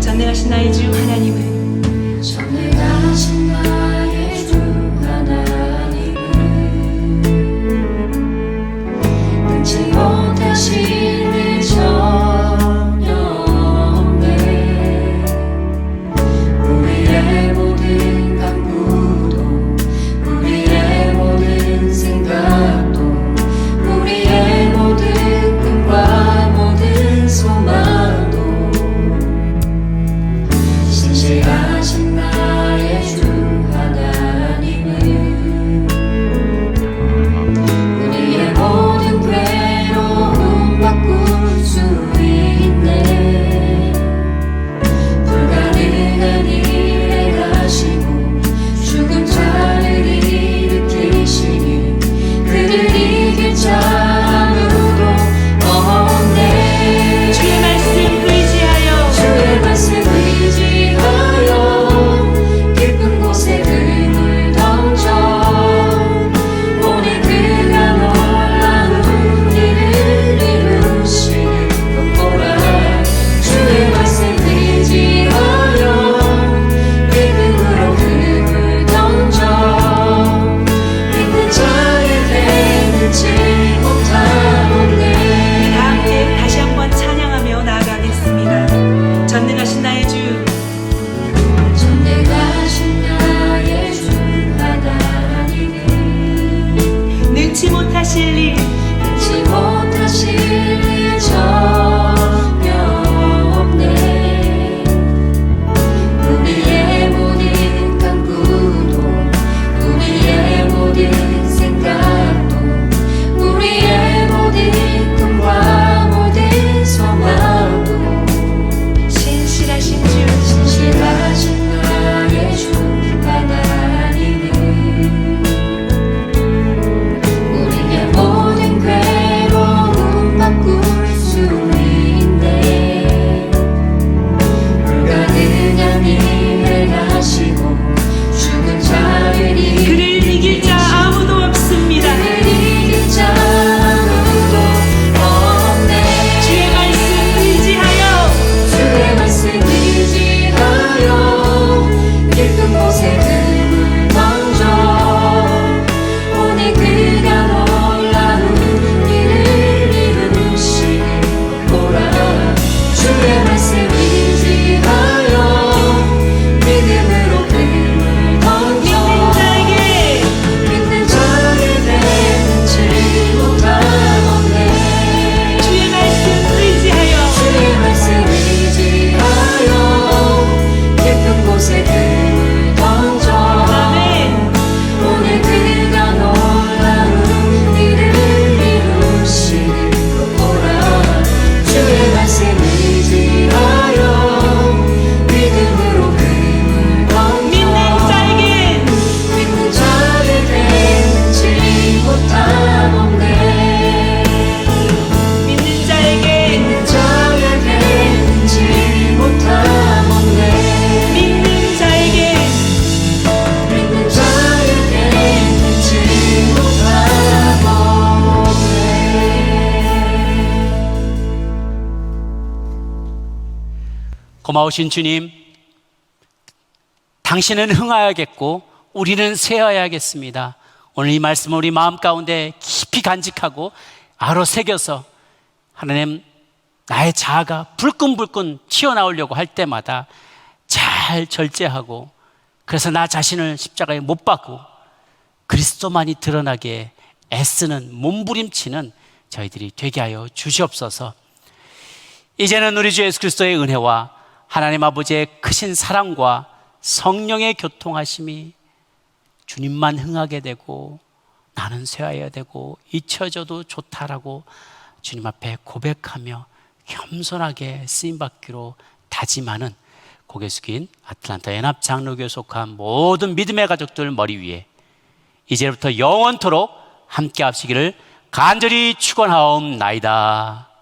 전능하신 나의 주 하나님은 전능하신 나의 주 하나님은 능치 못하신 내 정령에 고마우신 주님, 당신은 흥하여야겠고 우리는 쇠하여야겠습니다. 오늘 이 말씀을 우리 마음 가운데 깊이 간직하고 아로 새겨서 하나님, 나의 자아가 불끈불끈 튀어나오려고 할 때마다 잘 절제하고, 그래서 나 자신을 십자가에 못 박고 그리스도만이 드러나게 애쓰는, 몸부림치는 저희들이 되게 하여 주시옵소서. 이제는 우리 주 예수 그리스도의 은혜와 하나님 아버지의 크신 사랑과 성령의 교통하심이 주님만 흥하게 되고 나는 쇠하여야 되고 잊혀져도 좋다라고 주님 앞에 고백하며 겸손하게 쓰임받기로 다짐하는 고개 숙인 아틀란타 연합 장로교에 속한 모든 믿음의 가족들 머리 위에 이제부터 영원토록 함께 하시기를 간절히 축원하옵나이다.